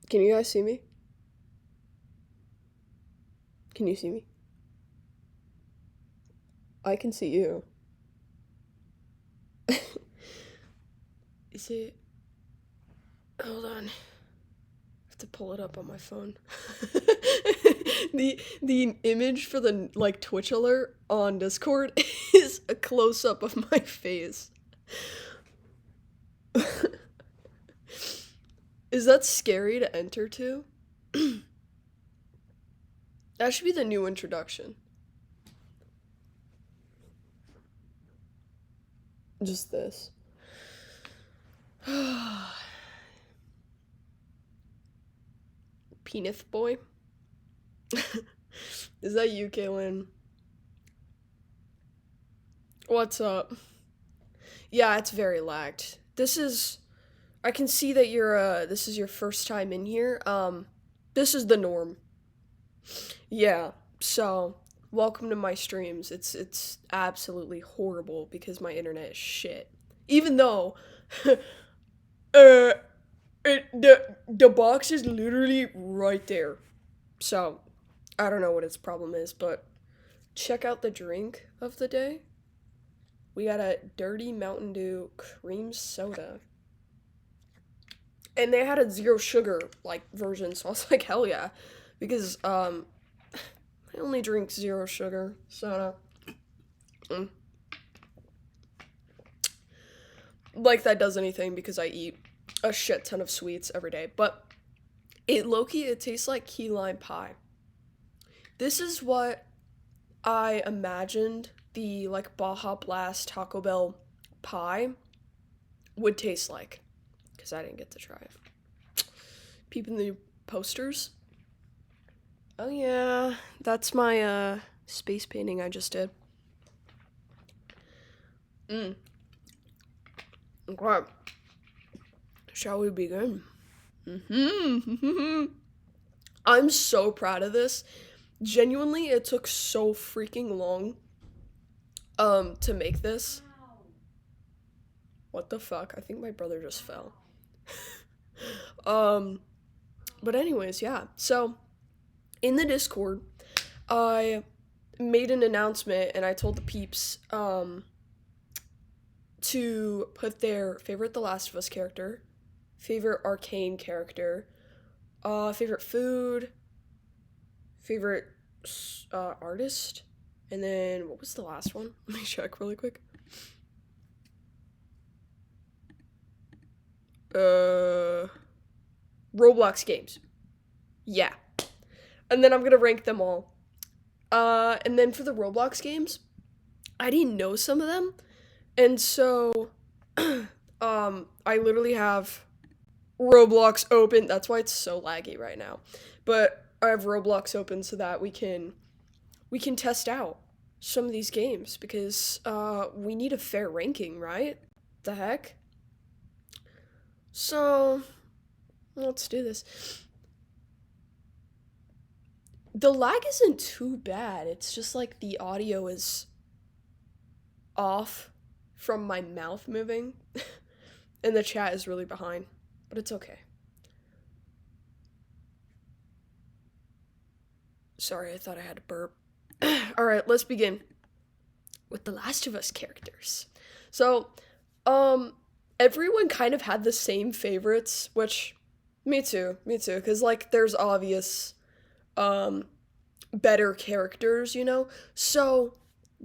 Can you guys see me? Can you see me? I can see you. Is it? Hold on. I have to pull it up on my phone. The image for the like Twitch alert on Discord is a close up of my face. Is that scary to enter to? That should be the new introduction. Just this. Penis boy. Is that you, Kaylin? What's up? Yeah, it's very lagged. This is I can see that this is your first time in here. This is the norm. Yeah. So, welcome to my streams. It's absolutely horrible because my internet is shit. Even though uh the box is literally right there. So, I don't know what its problem is, but check out the drink of the day. We got a dirty Mountain Dew cream soda. And they had a zero sugar like version, so I was like, hell yeah. Because I only drink zero sugar soda. Mm. Like that does anything because I eat a shit ton of sweets every day. But it tastes like key lime pie. This is what I imagined the like Baja Blast Taco Bell pie would taste like. Because I didn't get to try it. Peeping the posters. Oh yeah, that's my space painting I just did. Mm. Okay. Shall we begin? Mm-hmm. I'm so proud of this. Genuinely, it took so freaking long to make this. What the fuck? I think my brother just fell. um but anyways, yeah. So, in the Discord, I made an announcement and I told the peeps to put their favorite The Last of Us character, favorite Arcane character, favorite food, favorite artist, and then what was the last one? Let me check really quick. Uh, Roblox games. Yeah. And then I'm gonna rank them all. And then for the Roblox games, I didn't know some of them, and so, I literally have Roblox open. That's why it's so laggy right now. But I have Roblox open so that we can test out some of these games because we need a fair ranking, right? The heck? So, let's do this. The lag isn't too bad. It's just like the audio is off from my mouth moving and the chat is really behind, but it's okay. Sorry, I thought I had to burp. All right, let's begin with the Last of Us characters. So, um, everyone kind of had the same favorites, which me too, because like there's obvious, um, better characters, you know? So,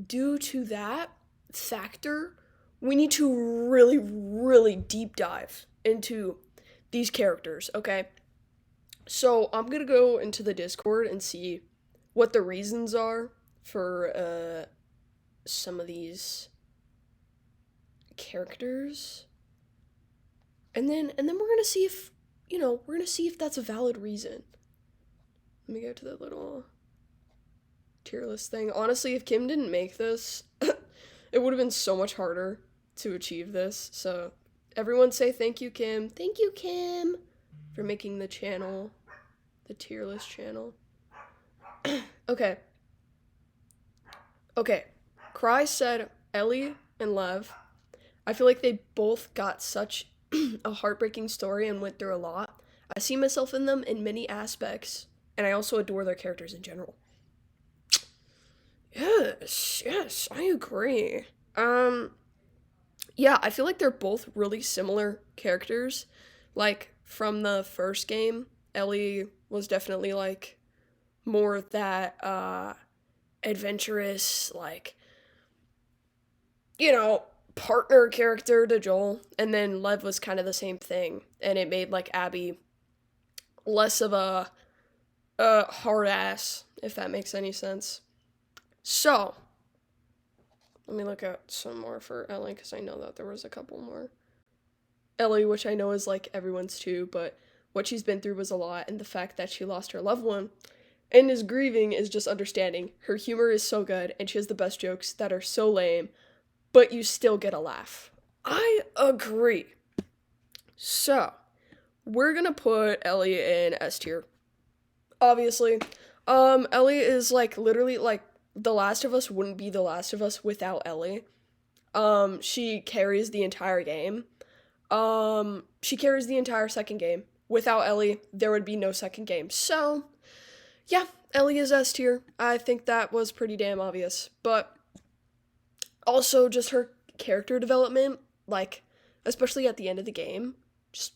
due to that factor, we need to really, really deep dive into these characters, okay? So, I'm gonna go into the Discord and see what the reasons are for some of these characters, and then we're gonna see if we're gonna see if that's a valid reason. Let me go to the little tier list thing. Honestly, if Kim didn't make this, it would have been so much harder to achieve this. So everyone say thank you, Kim. Thank you, Kim, for making the channel, the tier list channel. Okay. Okay. Cry said Ellie and Lev. I feel like they both got such a heartbreaking story and went through a lot. I see myself in them in many aspects, and I also adore their characters in general. Yes, I agree. Um, yeah, I feel like they're both really similar characters. Like from the first game, Ellie was definitely like more that adventurous, like, you know, partner character to Joel, and then Lev was kind of the same thing, and it made like Abby less of a hard ass, if that makes any sense. So, let me look at some more for Ellie because I know that there was a couple more. Ellie, which I know is like everyone's too, but what she's been through was a lot, and the fact that she lost her loved one and is grieving is just understanding. Her humor is so good, and she has the best jokes that are so lame, but you still get a laugh. I agree. So, we're gonna put Ellie in S tier. Obviously. Ellie is like literally like The Last of Us wouldn't be The Last of Us without Ellie. She carries the entire game. She carries the entire second game. Without Ellie, there would be no second game. So, yeah, Ellie is S tier. I think that was pretty damn obvious. But also, just her character development, like, especially at the end of the game, just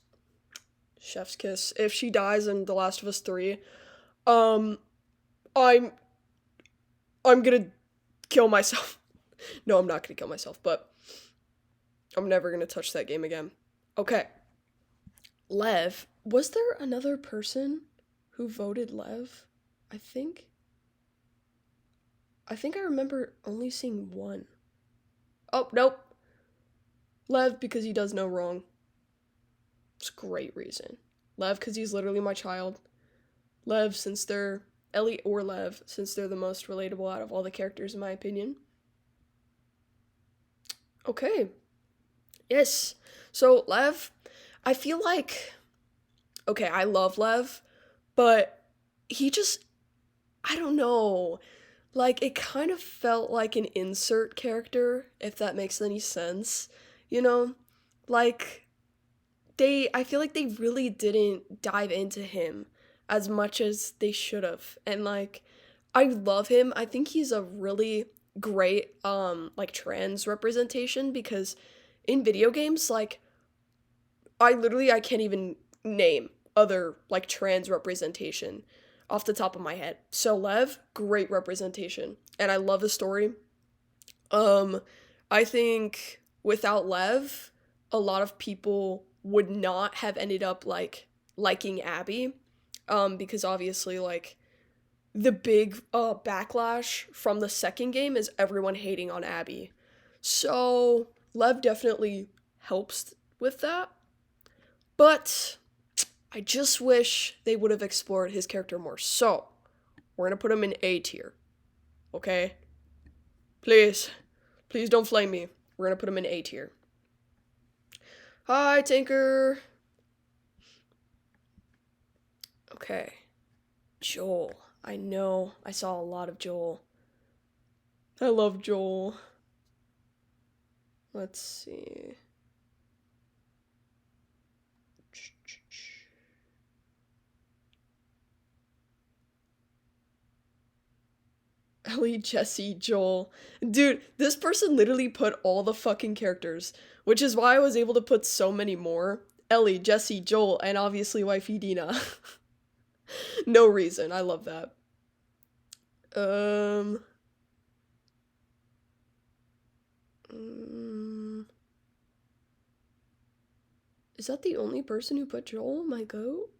chef's kiss. If she dies in The Last of Us 3, um, I'm I'm gonna kill myself. No, I'm not gonna kill myself, but I'm never gonna touch that game again. Okay. Lev. Was there another person who voted Lev? I think. I think I remember only seeing one. Oh, nope. Lev because he does no wrong. It's a great reason. Lev because he's literally my child. Lev since they're Ellie or Lev since they're the most relatable out of all the characters in my opinion. Okay. Yes. So Lev, I feel like okay, I love Lev, but he just I don't know. Like it kind of felt like an insert character, if that makes any sense. You know? Like they I feel like they really didn't dive into him as much as they should have. And like I love him. I think he's a really great like trans representation because in video games like I can't even name other like trans representation off the top of my head. So Lev, great representation. And I love the story. Um I think without Lev, a lot of people would not have ended up like liking Abby. Because obviously like the big backlash from the second game is everyone hating on Abby. So Lev definitely helps with that. But I just wish they would have explored his character more. So, we're gonna put him in A tier. Okay? Please. Please don't flame me. We're gonna put him in A tier. Hi, Tinker. Okay. Joel. I know. I saw a lot of Joel. I love Joel. Let's see. Ellie, Jesse, Joel. Dude, this person literally put all the fucking characters, which is why I was able to put so many more. Ellie, Jesse, Joel, and obviously wifey Dina. No reason. I love that. Um, mm, is that the only person who put Joel, my goat?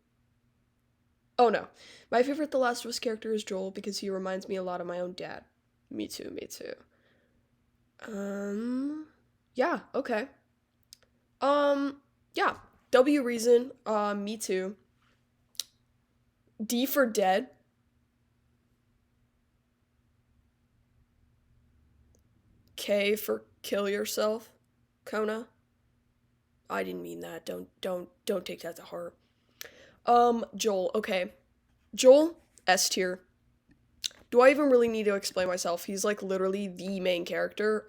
Oh no. My favorite The Last of Us character is Joel because he reminds me a lot of my own dad. Me too, me too. Um, yeah, okay. Yeah. W reason, me too. D for dead. K for kill yourself. Kona. I didn't mean that. Don't take that to heart. Joel. Okay. Joel, S tier. Do I even really need to explain myself? He's like literally the main character.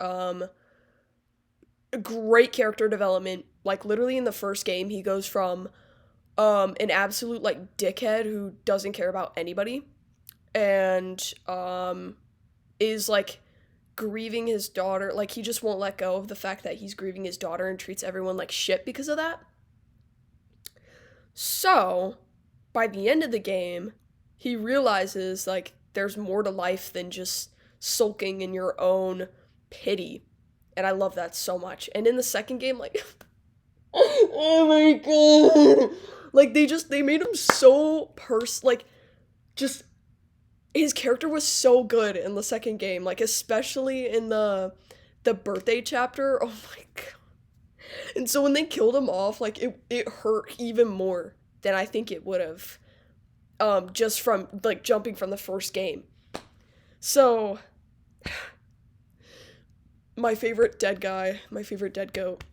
Great character development. Like literally in the first game, he goes from an absolute like dickhead who doesn't care about anybody, and is like grieving his daughter. Like, he just won't let go of the fact that he's grieving his daughter and treats everyone like shit because of that. So, by the end of the game, he realizes like there's more to life than just sulking in your own pity. And I love that so much. And in the second game, like, oh my god. Like, they made him so like, just his character was so good in the second game, like especially in the birthday chapter. Oh my god. And so when they killed him off, like it hurt even more than I think it would have, just from like jumping from the first game. So my favorite dead guy, my favorite dead goat,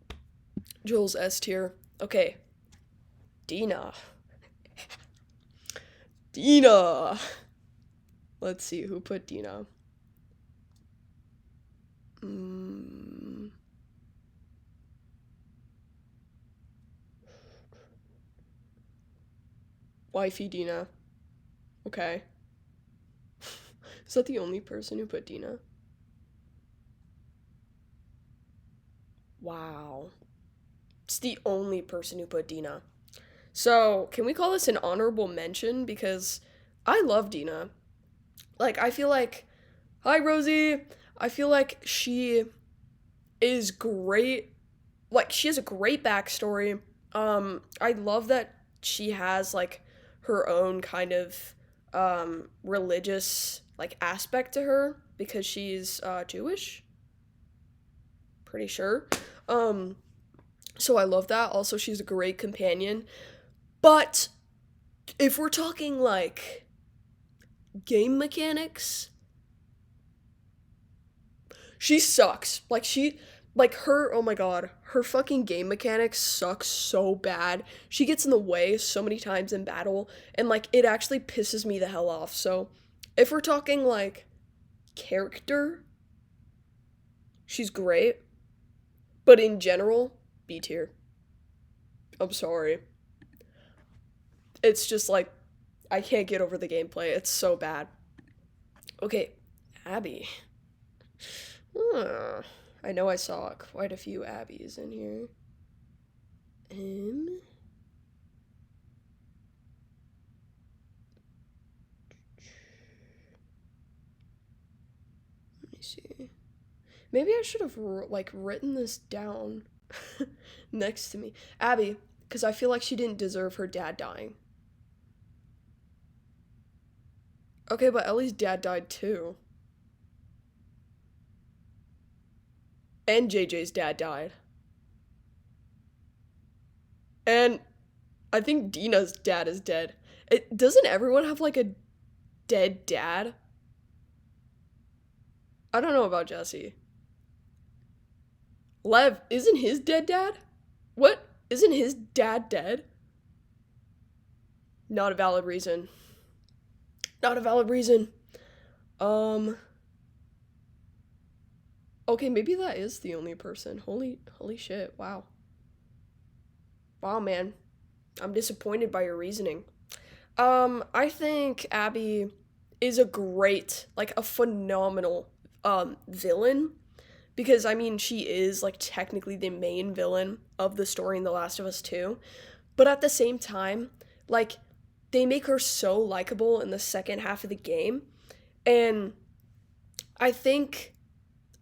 Joel's S tier. Okay. Dina. Dina. Let's see who put Dina. Wifey Dina. Okay. Is that the only person who put Dina? Wow. It's the only person who put Dina. So, can we call this an honorable mention? Because I love Dina. Like, I feel like, hi Rosie! I feel like she is great. Like, she has a great backstory. I love that she has, like, her own kind of, religious, like, aspect to her. Because she's, Jewish? Pretty sure. So I love that. Also, she's a great companion. But if we're talking like game mechanics, she sucks. Like her, oh my god, her fucking game mechanics suck so bad. She gets in the way so many times in battle, and like it actually pisses me the hell off. So if we're talking like character, she's great. But in general, B tier. I'm sorry. It's just like I can't get over the gameplay. It's so bad. Okay, Abby. I know I saw quite a few Abbies in here. Let me see. Maybe I should have like written this down next to me. Abby, because I feel like she didn't deserve her dad dying. Okay, but Ellie's dad died too. And JJ's dad died. And I think Dina's dad is dead. Doesn't everyone have like a dead dad? I don't know about Jesse. Lev, isn't his dead dad? What? Isn't his dad dead? Not a valid reason. Not a valid reason. Okay, maybe that is the only person. Holy shit. Wow. Wow, man. I'm disappointed by your reasoning. I think Abby is a great, like a phenomenal villain, because I mean she is like technically the main villain of the story in The Last of Us 2. But at the same time, like they make her so likable in the second half of the game. And I think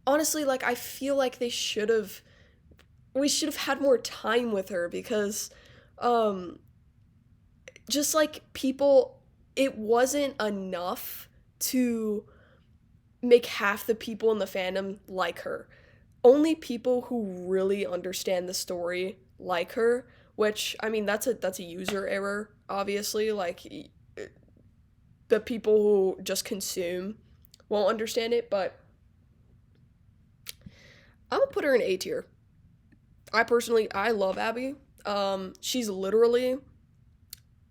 honestly, like I feel like we should have had more time with her, because um just like people, it wasn't enough to make half the people in the fandom like her. Only people who really understand the story like her, which I mean that's a user error, obviously. Like the people who just consume won't understand it, but I'm gonna put her in A tier. I love Abby. She's literally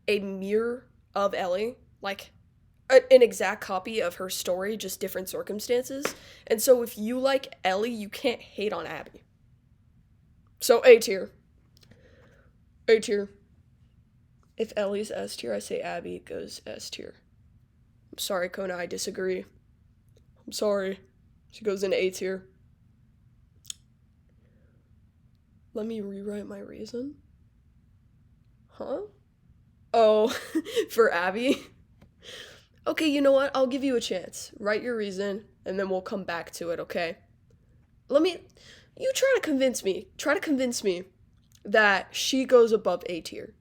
a mirror of Ellie, like an exact copy of her story, just different circumstances. And so if you like Ellie, you can't hate on Abby. So A tier. A tier. If Ellie's S tier, I say Abby goes S tier. I'm sorry, Kona, I disagree. I'm sorry. She goes in A tier. Let me rewrite my reason. Huh? Oh, for Abby? Okay, you know what? I'll give you a chance. Write your reason, and then we'll come back to it, okay? You try to convince me. Try to convince me that she goes above A tier.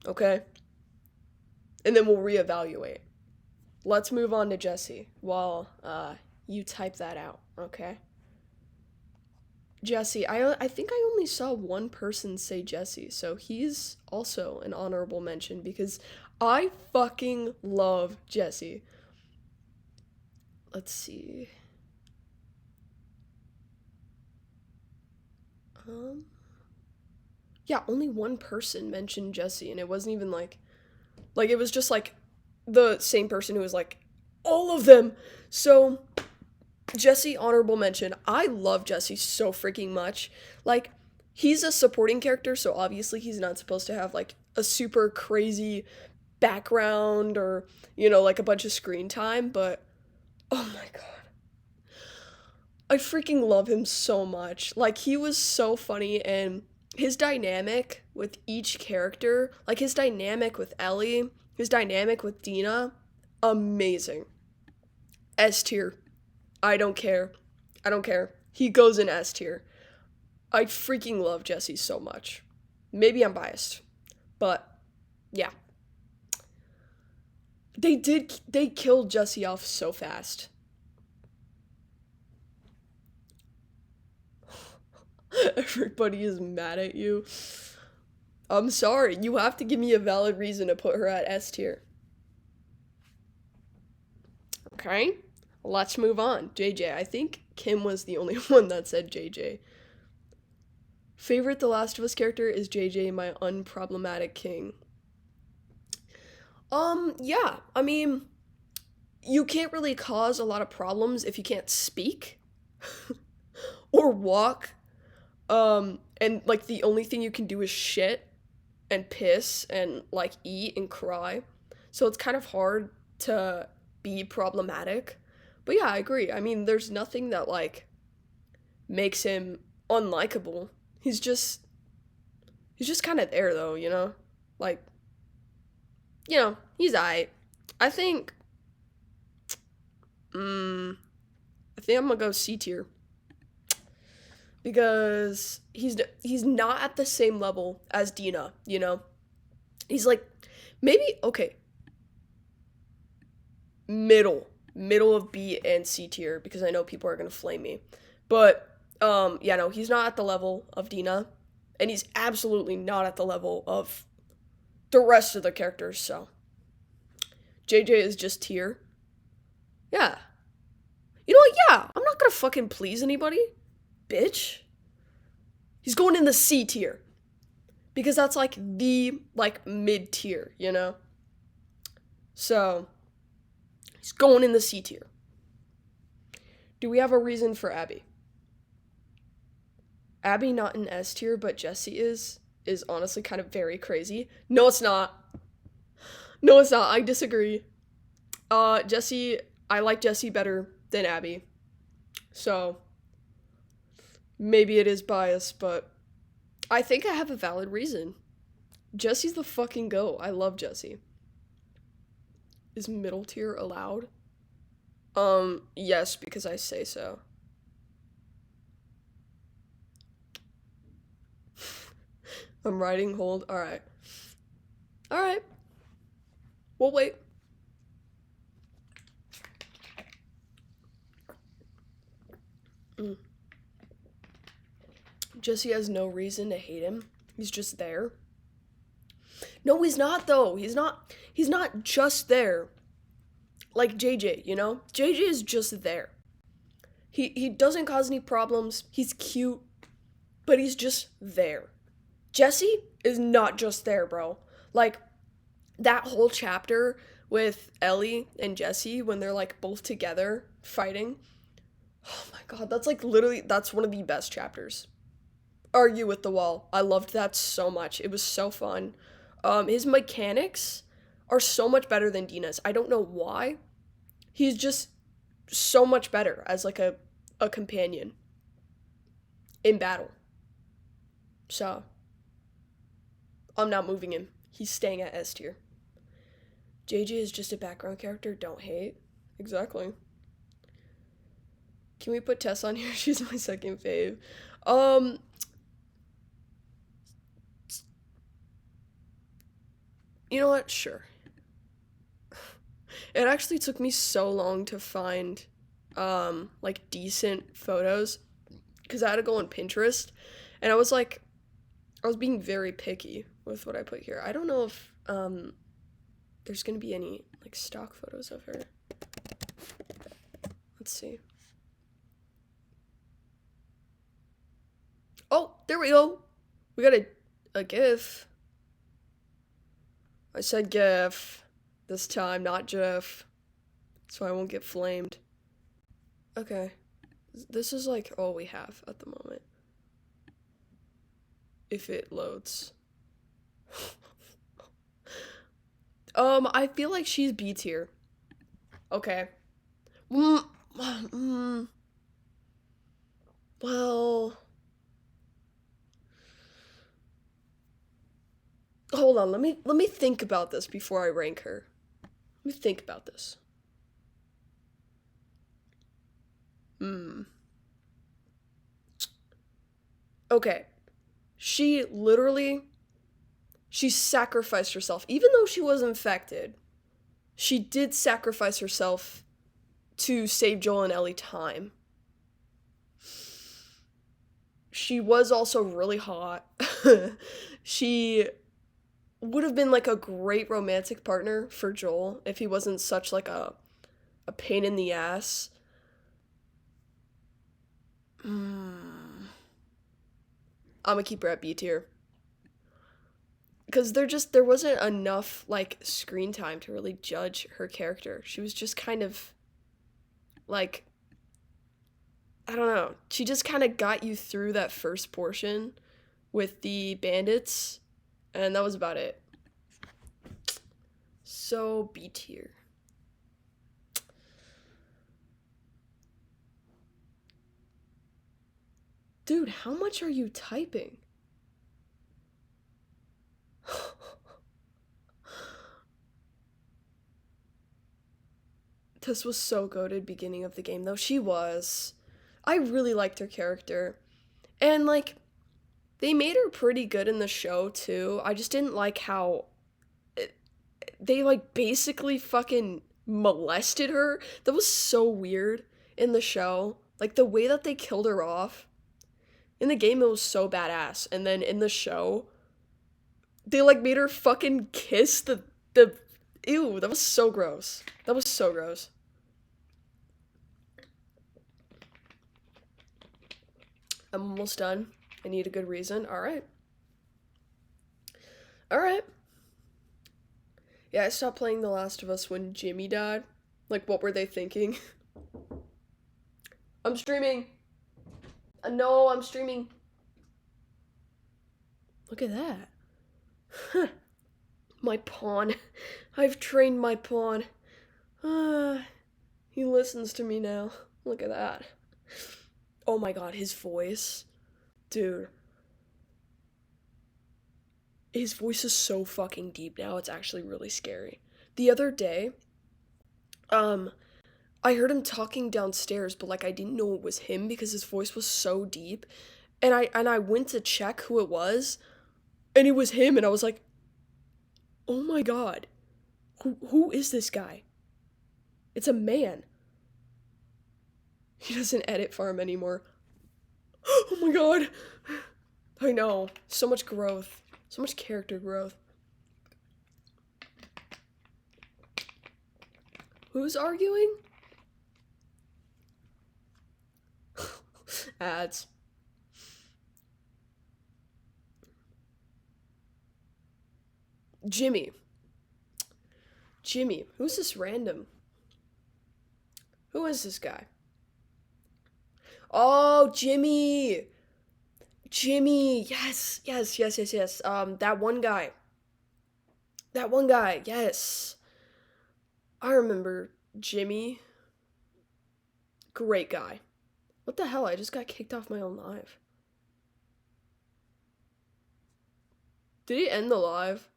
Okay? And then we'll reevaluate. Let's move on to Jesse while you type that out, okay? Jesse, I think I only saw one person say Jesse, so he's also an honorable mention because I fucking love Jesse. Let's see. Yeah, only one person mentioned Jesse, and it wasn't even like it was just like the same person who was like all of them. So Jesse, honorable mention. I love Jesse so freaking much. Like, he's a supporting character, so obviously he's not supposed to have like a super crazy background or, like a bunch of screen time, but oh my god. I freaking love him so much. Like, he was so funny, and his dynamic with each character, like his dynamic with Ellie, his dynamic with Dina, amazing. S tier. I don't care. I don't care. He goes in S tier. I freaking love Jesse so much. Maybe I'm biased, but yeah. They killed Jesse off so fast. Everybody is mad at you. I'm sorry. You have to give me a valid reason to put her at S tier. Okay? Let's move on. JJ. I think Kim was the only one that said JJ. Favorite The Last of Us character is JJ, my unproblematic king. Yeah. I mean, you can't really cause a lot of problems if you can't speak or walk. And like the only thing you can do is shit and piss and like eat and cry. So it's kind of hard to be problematic. But yeah, I agree. I mean, there's nothing that like makes him unlikable. He's just kind of there though, Like, he's aight. I think I think I'm gonna go C tier because he's not at the same level as Dina, He's like maybe okay, middle of B and C tier because I know people are going to flame me. But yeah, no, he's not at the level of Dina, and he's absolutely not at the level of the rest of the characters, so JJ is just tier. Yeah. You know what? Yeah, I'm not going to fucking please anybody. Bitch. He's going in the C tier. Because that's like the mid tier, So he's going in the C tier. Do we have a reason for Abby? Abby not in S tier, but Jesse is honestly kind of very crazy. No, it's not. No, it's not. I disagree. Jesse, I like Jesse better than Abby. So maybe it is biased, but I think I have a valid reason. Jesse's the fucking GOAT. I love Jesse. Is middle tier allowed? Yes, because I say so. I'm writing hold. Alright. Alright. We'll wait. Jesse has no reason to hate him. He's just there. No, he's not though. He's not just there. Like JJ, JJ is just there. He doesn't cause any problems. He's cute, but he's just there. Jesse is not just there, bro. Like that whole chapter with Ellie and Jesse when they're like both together fighting. Oh my god, that's like literally that's one of the best chapters. argue with the wall. I loved that so much. It was so fun. His mechanics are so much better than Dina's. I don't know why. He's just so much better as like a companion in battle. So I'm not moving him. He's staying at S tier. JJ is just a background character. Don't hate. Exactly. Can we put Tess on here? She's my second fave. You know what? Sure. It actually took me so long to find like decent photos because I had to go on Pinterest and I was being very picky with what I put here. I don't know if there's gonna be any like stock photos of her. Let's see. Oh, there we go. We got a GIF. I said GIF this time, not GIF, so I won't get flamed. Okay, this is like all we have at the moment. If it loads. I feel like she's B tier. Okay. Well, hold on. Let me think about this before I rank her. Let me think about this. Okay. She literally she sacrificed herself even though she was infected. She did sacrifice herself to save Joel and Ellie time. She was also really hot. She would have been like a great romantic partner for Joel if he wasn't such like a pain in the ass. I'm gonna keep her at B tier because there wasn't enough like screen time to really judge her character. She was just kind of like I don't know. She just kind of got you through that first portion with the bandits, and that was about it. So B tier. Dude, how much are you typing? This was so goated beginning of the game though. She was. I really liked her character. And like they made her pretty good in the show too. I just didn't like how they like basically fucking molested her. That was so weird in the show. Like the way that they killed her off. In the game it was so badass. And then in the show they like made her fucking kiss the ew, that was so gross. That was so gross. I'm almost done. I need a good reason. All right. All right. Yeah, I stopped playing The Last of Us when Jimmy died. Like, what were they thinking? I'm streaming. No, I'm streaming. Look at that. My pawn. I've trained my pawn. He listens to me now. Look at that. Oh my god, his voice. Dude. His voice is so fucking deep now, it's actually really scary. The other day, I heard him talking downstairs, but like I didn't know it was him because his voice was so deep. And I went to check who it was, and it was him, and I was like, "Oh my god. Who is this guy?" It's a man. He doesn't edit farm anymore. Oh my god. I know. So much growth. So much character growth. Who's arguing? Ads. Jimmy. Jimmy. Who's this random? Who is this guy? Oh, Jimmy. Jimmy, yes, yes, yes, yes, yes. That one guy. That one guy, yes. I remember Jimmy. Great guy. What the hell? I just got kicked off my own live. Did he end the live?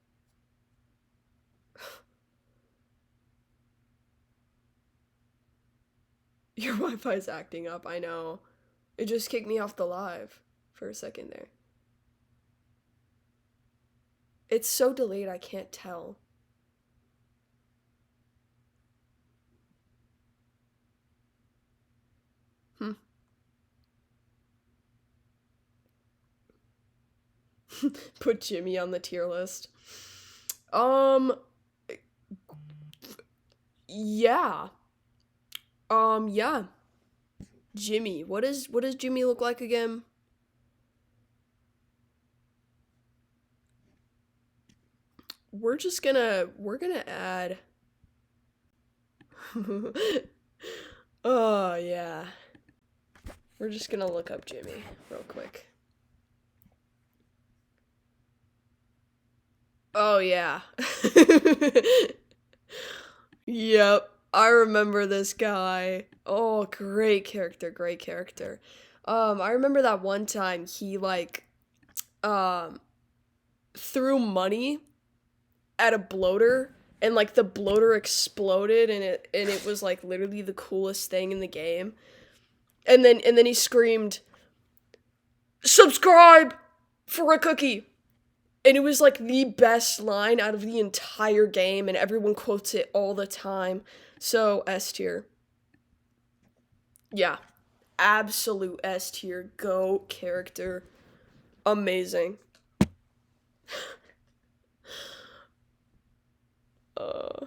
Your Wi-Fi's acting up, I know. It just kicked me off the live for a second there. It's so delayed I can't tell. Hmm. Put Jimmy on the tier list. Um, yeah. Yeah. Jimmy. What does Jimmy look like again? We're gonna add. Oh yeah. We're just gonna look up Jimmy real quick. Oh yeah. Yep. I remember this guy. Oh, great character, great character. I remember that one time he like um threw money at a bloater and like the bloater exploded and it was like literally the coolest thing in the game. And then he screamed, "Subscribe for a cookie." And it was like the best line out of the entire game and everyone quotes it all the time. So S tier. Yeah. Absolute S tier. Go character. Amazing. Uh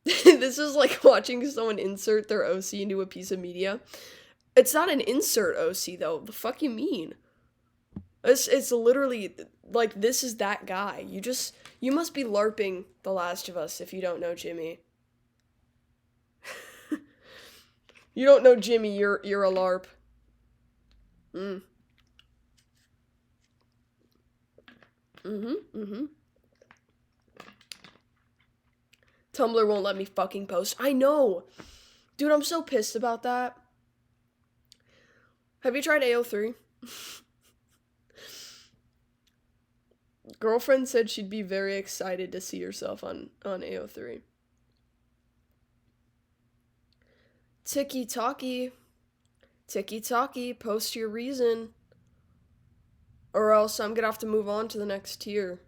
This is like watching someone insert their OC into a piece of media. It's not an insert OC though. The fuck you mean? It's literally like this is that guy. You must be LARPing The Last of Us if you don't know Jimmy. You don't know Jimmy, you're a LARP. Mm. Mm-hmm. Mm-hmm. Tumblr won't let me fucking post. I know. Dude, I'm so pissed about that. Have you tried AO3? Girlfriend said she'd be very excited to see herself on AO3. Tiki talkie. Tiki talkie, post your reason. Or else I'm gonna have to move on to the next tier.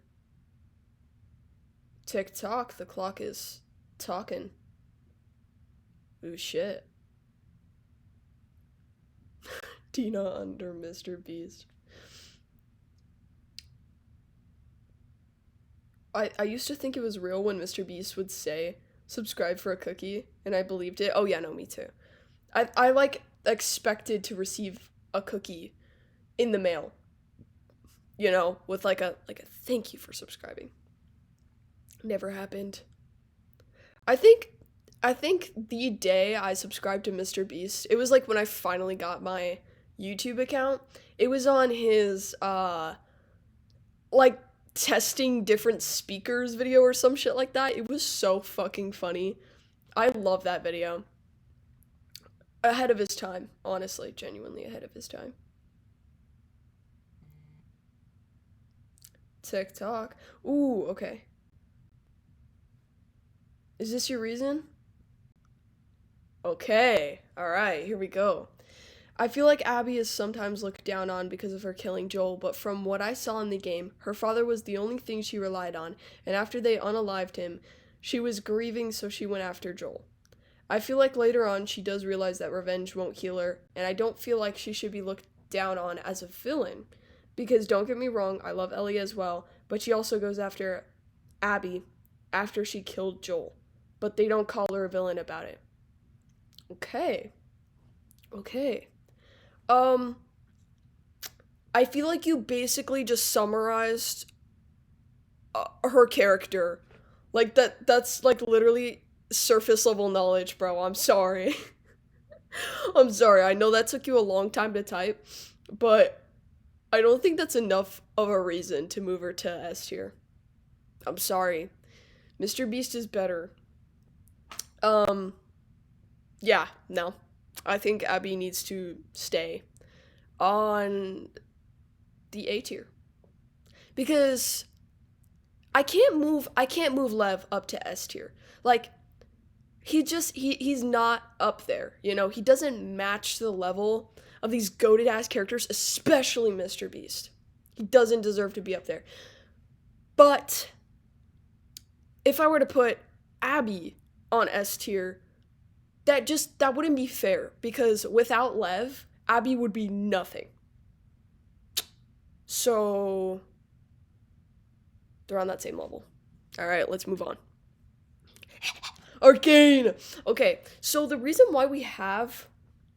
Tick tock, the clock is talking. Ooh, shit. Tina under Mr. Beast. I used to think it was real when Mr. Beast would say, subscribe for a cookie, and I believed it. Oh yeah, no, me too. I like expected to receive a cookie in the mail. You know, with like a thank you for subscribing. Never happened. I think I think the day I subscribed to Mr. Beast, it was like when I finally got my YouTube account. It was on his like testing different speakers video or some shit like that. It was so fucking funny. I love that video. Ahead of his time, honestly, genuinely ahead of his time. TikTok. Ooh, okay. Is this your reason? Okay. All right, here we go. I feel like Abby is sometimes looked down on because of her killing Joel, but from what I saw in the game, her father was the only thing she relied on, and after they unalived him, she was grieving, so she went after Joel. I feel like later on she does realize that revenge won't heal her, and I don't feel like she should be looked down on as a villain. Because don't get me wrong, I love Ellie as well, but she also goes after Abby after she killed Joel. But they don't call her a villain about it. Okay. Okay. Um, I feel like you basically just summarized her character. Like that's like literally surface level knowledge, bro. I'm sorry. I'm sorry. I know that took you a long time to type, but I don't think that's enough of a reason to move her to S tier. I'm sorry. Mr. Beast is better. Um, yeah, no. I think Abby needs to stay on the A tier. Because I can't move Lev up to S tier. Like he's not up there, you know? He doesn't match the level of these goated ass characters, especially Mr. Beast. He doesn't deserve to be up there. But if I were to put Abby on S tier, that wouldn't be fair because without Lev, Abby would be nothing. So they're on that same level. All right, let's move on. Arcane. Okay, so the reason why we have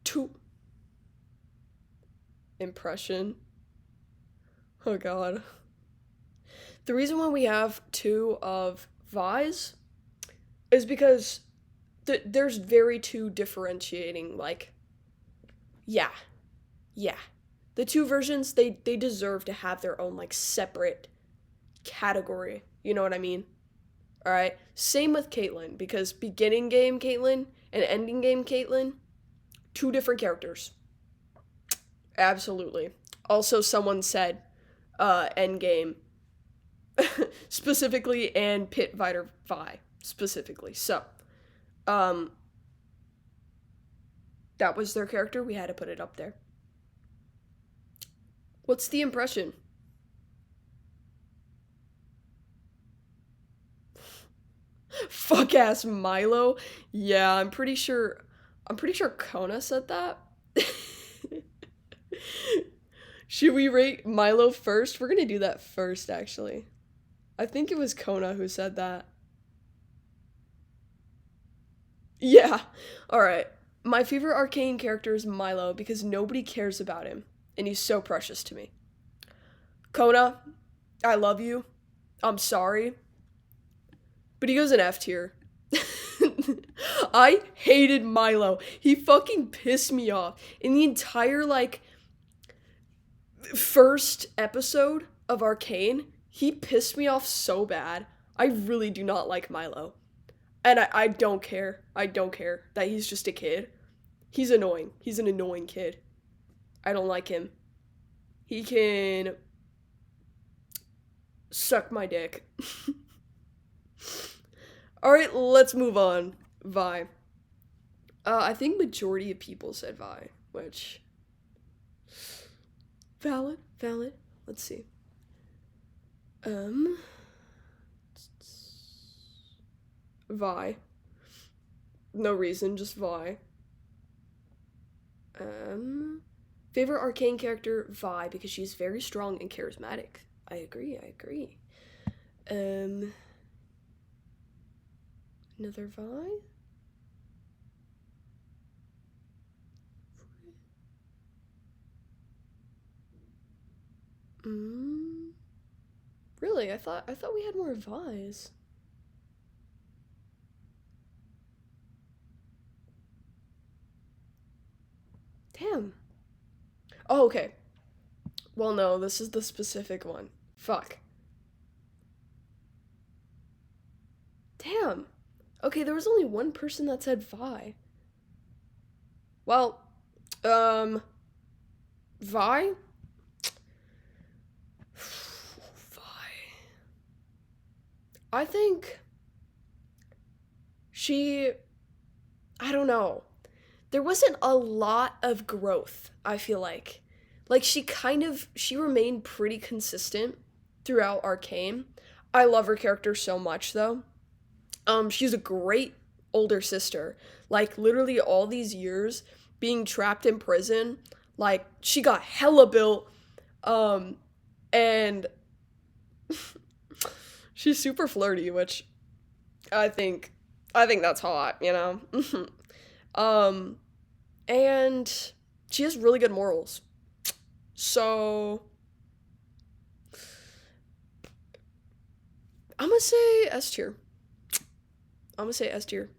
two impression. Oh god. The reason why we have two of Vi's is because there's very two differentiating, like, yeah, yeah. The two versions, they deserve to have their own, like, separate category. You know what I mean? All right. Same with Caitlyn, because beginning game Caitlyn and ending game Caitlyn, two different characters. Absolutely. Also, someone said end game specifically and Pit Vider Vi specifically. So, um, that was their character. We had to put it up there. What's the impression? Fuck ass Milo. Yeah, I'm pretty sure. I'm pretty sure Kona said that. Should we rate Milo first? We're gonna do that first, actually. I think it was Kona who said that. Yeah. All right. My favorite arcane character is Milo because nobody cares about him, and he's so precious to me. Kona, I love you. I'm sorry, but he goes in F tier. I hated Milo. He fucking pissed me off. In the entire, like, first episode of Arcane, he pissed me off so bad. I really do not like Milo. And I don't care. I don't care that he's just a kid. He's annoying. He's an annoying kid. I don't like him. He can suck my dick. Alright, let's move on. Vi. I think majority of people said Vi, which valid, valid. Let's see. Vi. No reason, just Vi. Favorite arcane character, Vi, because she's very strong and charismatic. I agree, I agree. Another Vi? Really? I thought we had more Vi's. Damn. Oh, okay. Well, no, this is the specific one. Fuck. Damn. Okay, there was only one person that said Vi. Well, Vi? Vi. I think she. I don't know. There wasn't a lot of growth, I feel like. Like, she remained pretty consistent throughout Arcane. I love her character so much, though. She's a great older sister. Like, literally all these years being trapped in prison, like, she got hella built, and she's super flirty, which I think, I think that's hot, you know? um, and she has really good morals. So, I'm gonna say S tier. I'm gonna say S tier.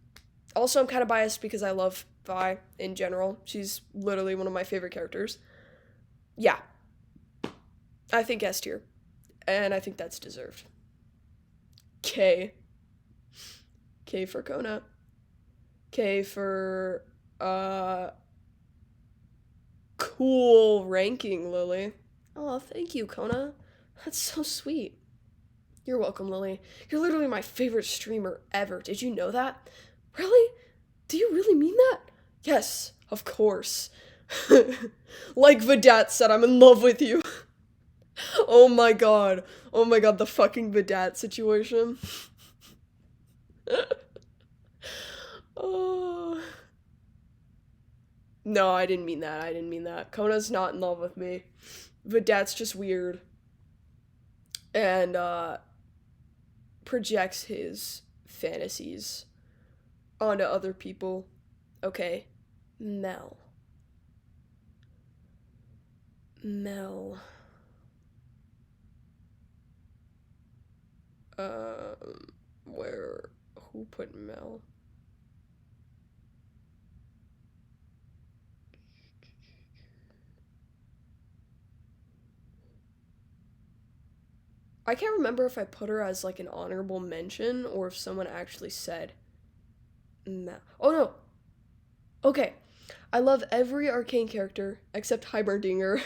Also, I'm kind of biased because I love Vi in general. She's literally one of my favorite characters. Yeah, I think S tier. And I think that's deserved. K. K for Kona. K for cool ranking, Lily. Oh, thank you, Kona. That's so sweet. You're welcome, Lily. You're literally my favorite streamer ever. Did you know that? Really? Do you really mean that? Yes, of course. Like Vidat said, I'm in love with you. Oh my god. Oh my god, the fucking Vidat situation. Oh. No, I didn't mean that. I didn't mean that. Kona's not in love with me. Vidat's just weird. And, projects his fantasies onto other people. Okay. Mel. Mel. Where? Who put Mel? I can't remember if I put her as like an honorable mention or if someone actually said Mel. Oh no. Okay. I love every arcane character except Heimerdinger.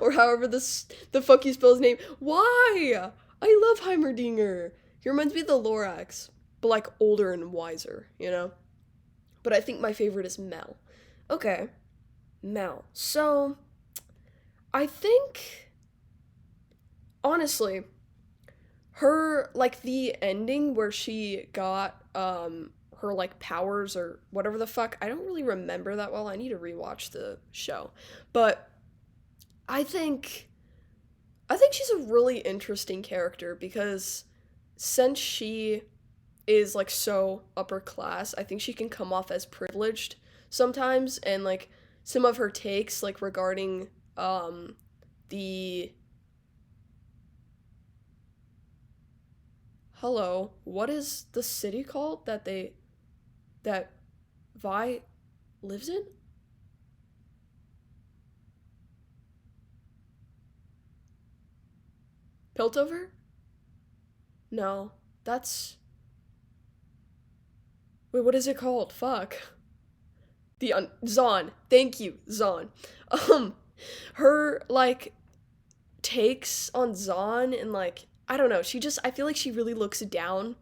Or however the fuck you spell his name. Why? I love Heimerdinger. He reminds me of the Lorax, but like older and wiser, you know? But I think my favorite is Mel. Okay. Mel. So, I think, honestly, her, like, the ending where she got, her, like, powers or whatever the fuck, I don't really remember that well. I need to rewatch the show. But I think, I think she's a really interesting character because since she is like so upper class, I think she can come off as privileged sometimes and like some of her takes like regarding the hello, what is the city called that Vi lives in? Piltover? No. That's wait, what is it called? Fuck. Zaun. Thank you, Zaun. Um, her like takes on Zaun and like I don't know. She just I feel like she really looks down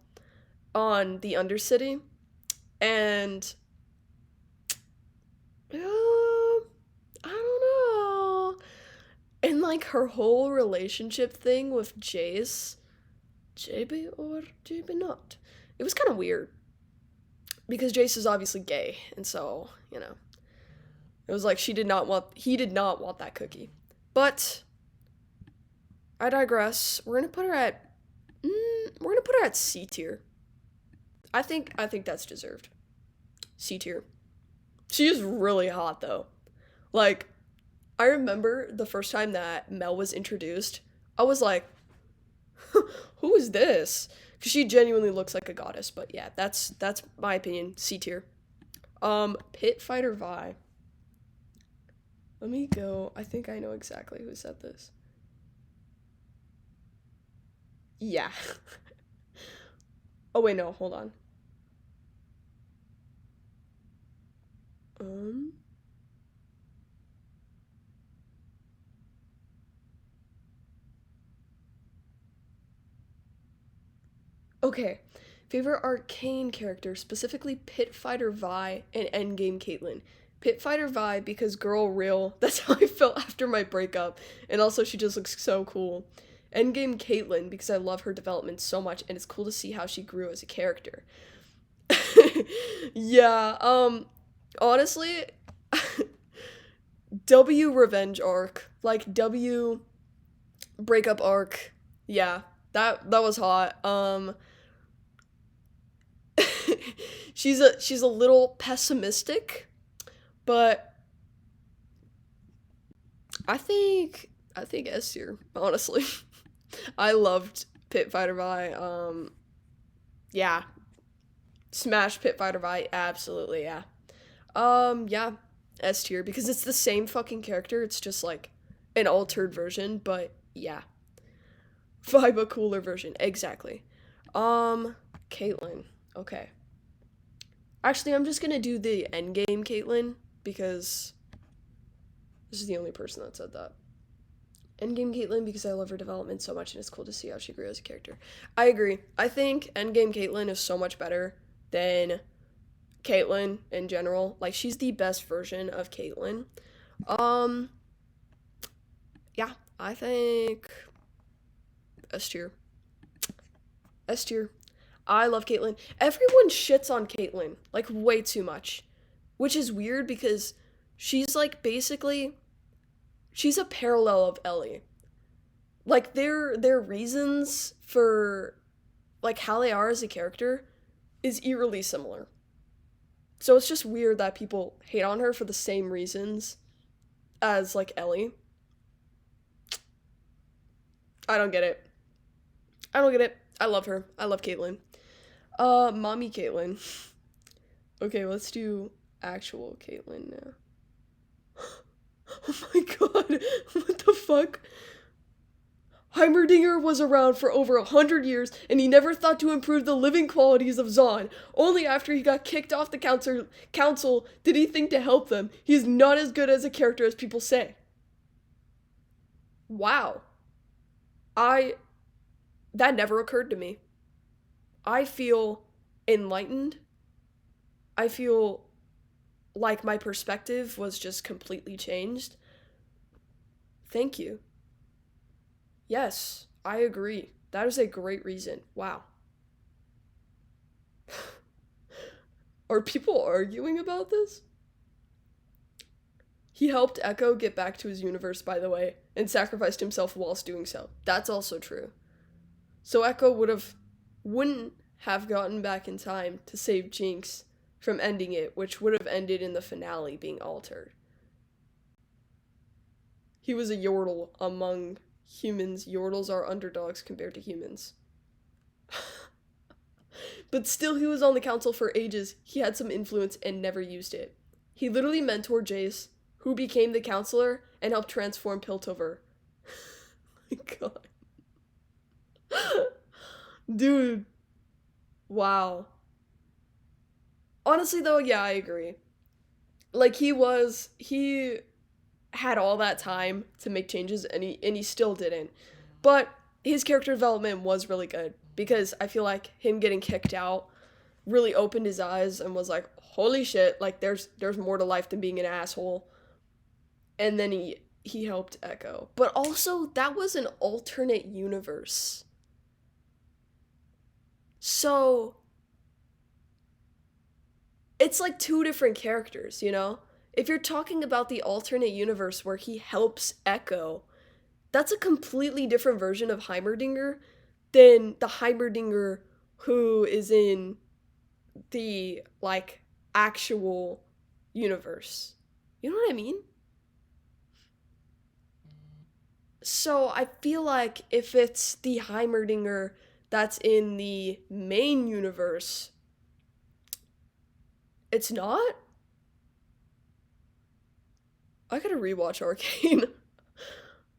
on the Undercity, and I don't know. And like her whole relationship thing with Jace, JB or JB not. It was kind of weird because Jace is obviously gay, and so you know it was like he did not want that cookie. But I digress. We're gonna put her at C tier. I think that's deserved. C tier. She is really hot though. Like I remember the first time that Mel was introduced, I was like, who is this? Because she genuinely looks like a goddess. But yeah, that's my opinion. C tier. Pit Fighter Vi. Let me go. I think I know exactly who said this. Yeah. Oh wait, no, hold on. Um. Okay. Favorite arcane character, specifically Pit Fighter Vi and Endgame Caitlyn. Pit Fighter Vi because girl real. That's how I felt after my breakup. And also she just looks so cool. Endgame Caitlyn because I love her development so much and it's cool to see how she grew as a character. Yeah, honestly, W revenge arc, like W breakup arc. Yeah, that was hot. She's a little pessimistic, but I think S tier, honestly. I loved Pit Fighter Vi. Yeah, smash Pit Fighter Vi, absolutely, yeah. Yeah, S tier because it's the same fucking character. It's just like an altered version, but yeah. Vibe a cooler version, exactly. Caitlyn. Okay. Actually, I'm just gonna do the endgame Caitlyn because this is the only person that said that. Endgame Caitlyn because I love her development so much and it's cool to see how she grew as a character. I agree. I think Endgame Caitlyn is so much better than Caitlyn in general. Like, she's the best version of Caitlyn. Um, yeah, I think S tier. S tier. I love Caitlyn. Everyone shits on Caitlyn, like, way too much. Which is weird because she's, like, basically, she's a parallel of Ellie. Like, their reasons for, like, how they are as a character is eerily similar. So it's just weird that people hate on her for the same reasons as, like, Ellie. I don't get it. I don't get it. I love her. I love Caitlyn. Mommy Caitlyn. Okay, let's do actual Caitlyn now. Oh my god, what the fuck? Heimerdinger was around for over 100 years, and he never thought to improve the living qualities of Zahn. Only after he got kicked off the council did he think to help them. He is not as good as a character as people say. Wow. I... That never occurred to me. I feel enlightened. I feel like my perspective was just completely changed. Thank you. Yes, I agree. That is a great reason. Wow. Are people arguing about this? He helped Echo get back to his universe, by the way, and sacrificed himself whilst doing so. That's also true. So Echo wouldn't have gotten back in time to save Jinx from ending it, which would have ended in the finale being altered. He was a Yordle among humans. Yordles are underdogs compared to humans. But still, he was on the council for ages. He had some influence and never used it. He literally mentored Jace, who became the counselor and helped transform Piltover. My god. Dude. Wow. Honestly, though, yeah, I agree. Like, he had all that time to make changes, and he still didn't. But his character development was really good, because I feel like him getting kicked out really opened his eyes and was like, holy shit, like, there's more to life than being an asshole. And then he helped Echo. But also, that was an alternate universe. So, it's like two different characters, you know? If you're talking about the alternate universe where he helps Echo, that's a completely different version of Heimerdinger than the Heimerdinger who is in the, like, actual universe. You know what I mean? So I feel like if it's the Heimerdinger that's in the main universe, it's not? I gotta rewatch Arcane.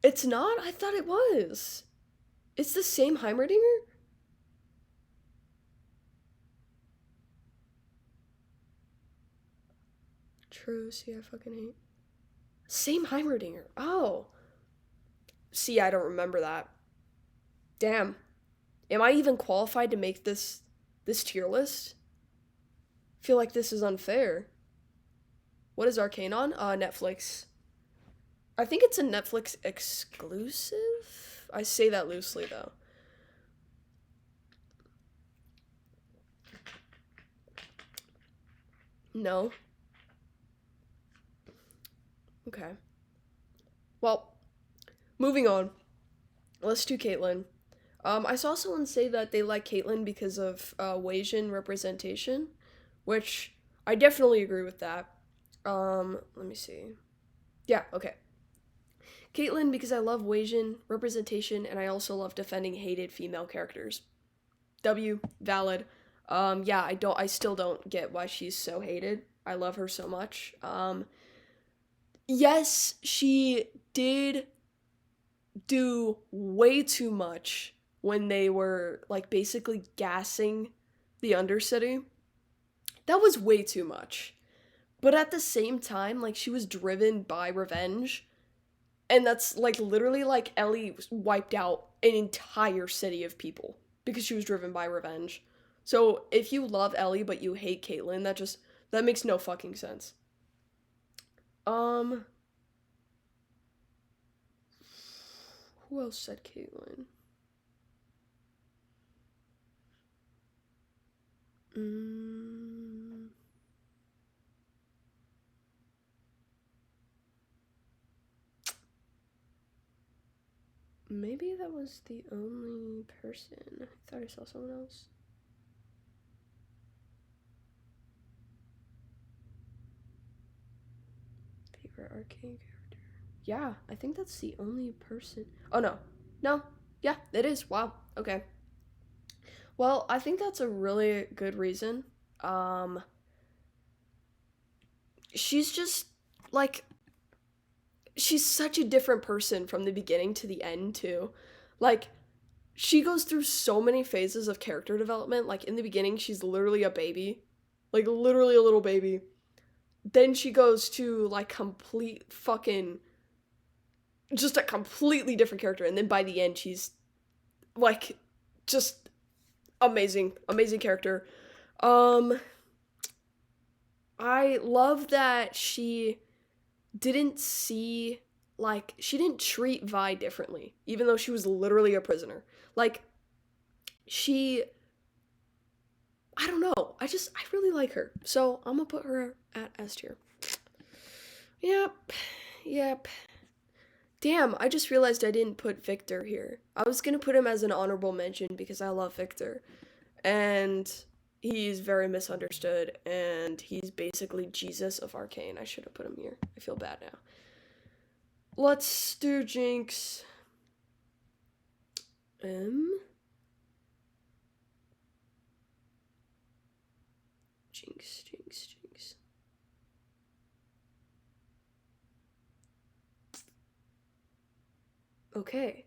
It's not? I thought it was. It's the same Heimerdinger? True, see, I fucking hate. Same Heimerdinger. Oh. See, I don't remember that. Damn. Am I even qualified to make this tier list? I feel like this is unfair. What is Arcane on? Netflix. I think it's a Netflix exclusive? I say that loosely, though. No. Okay. Well, moving on. Let's do Caitlyn. I saw someone say that they like Caitlyn because of Wasian representation, which I definitely agree with that. Let me see. Yeah, okay. Caitlyn because I love Wasian representation and I also love defending hated female characters. W, valid. Yeah, I still don't get why she's so hated. I love her so much. Yes, she did do way too much when they were like basically gassing the Undercity. That was way too much. But at the same time, like she was driven by revenge. And that's like literally like Ellie wiped out an entire city of people because she was driven by revenge. So if you love Ellie but you hate Caitlyn, that makes no fucking sense. Um who else said Caitlyn? Mm, maybe that was the only person. I thought I saw someone else. Favorite arcane character. Yeah, I think that's the only person. Oh no. No. Yeah, it is. Wow. Okay. Well, I think that's a really good reason. Um she's just like she's such a different person from the beginning to the end too. Like she goes through so many phases of character development. Like in the beginning, she's literally a baby, like literally a little baby. Then she goes to like complete fucking just a completely different character, and then by the end, she's like just amazing, amazing character. Um, I love that didn't see she didn't treat Vi differently, even though she was literally a prisoner. Like she I don't know. I really like her. So I'm gonna put her at S tier. Yep. Yep. Damn, I just realized I didn't put Victor here. I was gonna put him as an honorable mention because I love Victor. And he's very misunderstood and he's basically Jesus of Arcane. I should have put him here. I feel bad now. Let's do Jinx. Jinx, Jinx, Jinx. Okay.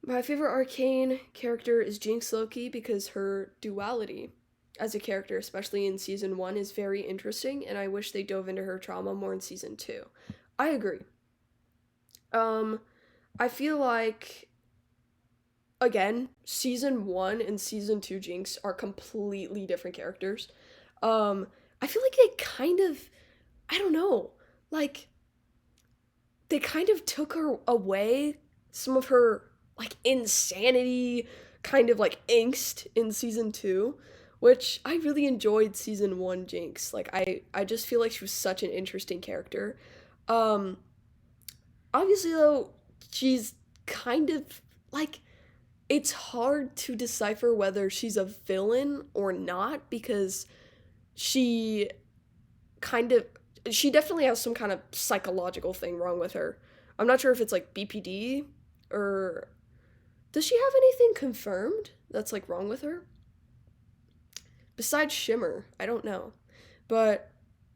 My favorite Arcane character is Jinx Loki because her duality as a character, especially in season 1, is very interesting, and I wish they dove into her trauma more in season 2. I agree. Um, I feel like again, season 1 and season 2 Jinx are completely different characters. Um, I feel like they kind of I don't know, like they kind of took her away some of her like insanity kind of like angst in season 2, which I really enjoyed season 1 Jinx. Like I just feel like she was such an interesting character. Um obviously though she's kind of like it's hard to decipher whether she's a villain or not because she kind of she definitely has some kind of psychological thing wrong with her. I'm not sure if it's like BPD or does she have anything confirmed that's like wrong with her? Besides Shimmer, I don't know. But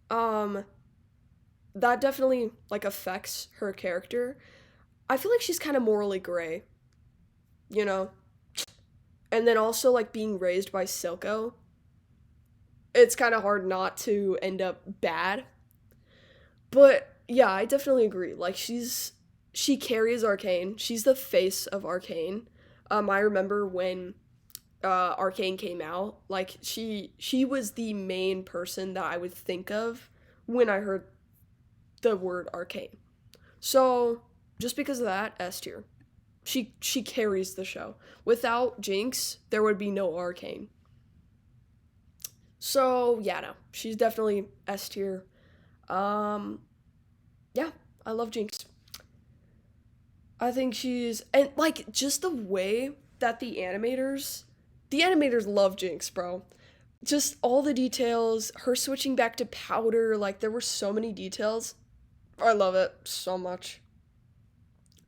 um that definitely like affects her character. I feel like she's kind of morally gray, you know? And then also like being raised by Silco, it's kind of hard not to end up bad. But yeah, I definitely agree. Like she carries Arcane. She's the face of Arcane. I remember when Arcane came out, like she was the main person that I would think of when I heard the word Arcane. So just because of that, S tier. She carries the show. Without Jinx, there would be no Arcane. So yeah, no, she's definitely S tier. Um, yeah, I love Jinx. I think she's and like just the way that the animators love Jinx, bro. Just all the details, her switching back to powder, like there were so many details. I love it so much.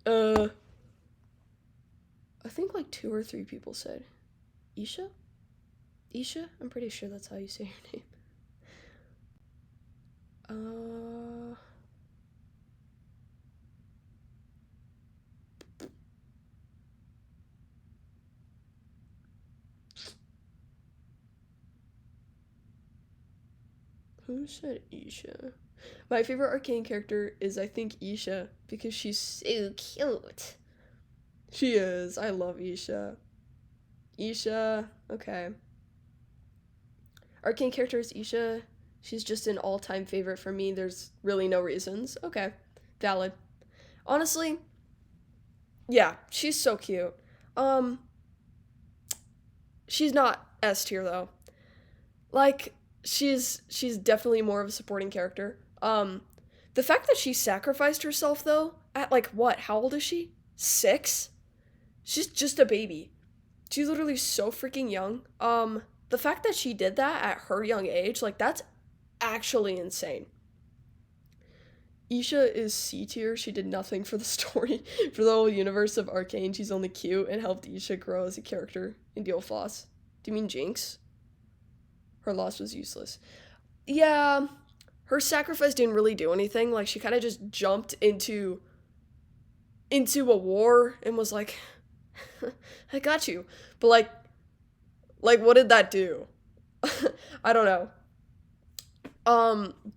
Uh I think like two or three people said Isha? Isha? I'm pretty sure that's how you say her name. Uh Who said Isha? My favorite Arcane character is, I think, Isha, because she's so cute. She is. I love Isha. Isha. Okay. Arcane character is Isha. She's just an all-time favorite for me. There's really no reasons. Okay. Valid. Honestly, yeah, she's so cute. Um, she's not S tier though. Like, she's definitely more of a supporting character. The fact that she sacrificed herself though, at like what? How old is she? 6? She's just a baby. She's literally so freaking young. The fact that she did that at her young age, like that's actually insane. Isha is C tier. She did nothing for the story, for the whole universe of Arcane. She's only cute and helped Isha grow as a character and deal with loss. Do you mean Jinx? Her loss was useless. Yeah, her sacrifice didn't really do anything. Like she kind of just jumped into a war and was like, "I got you." But like what did that do? I don't know.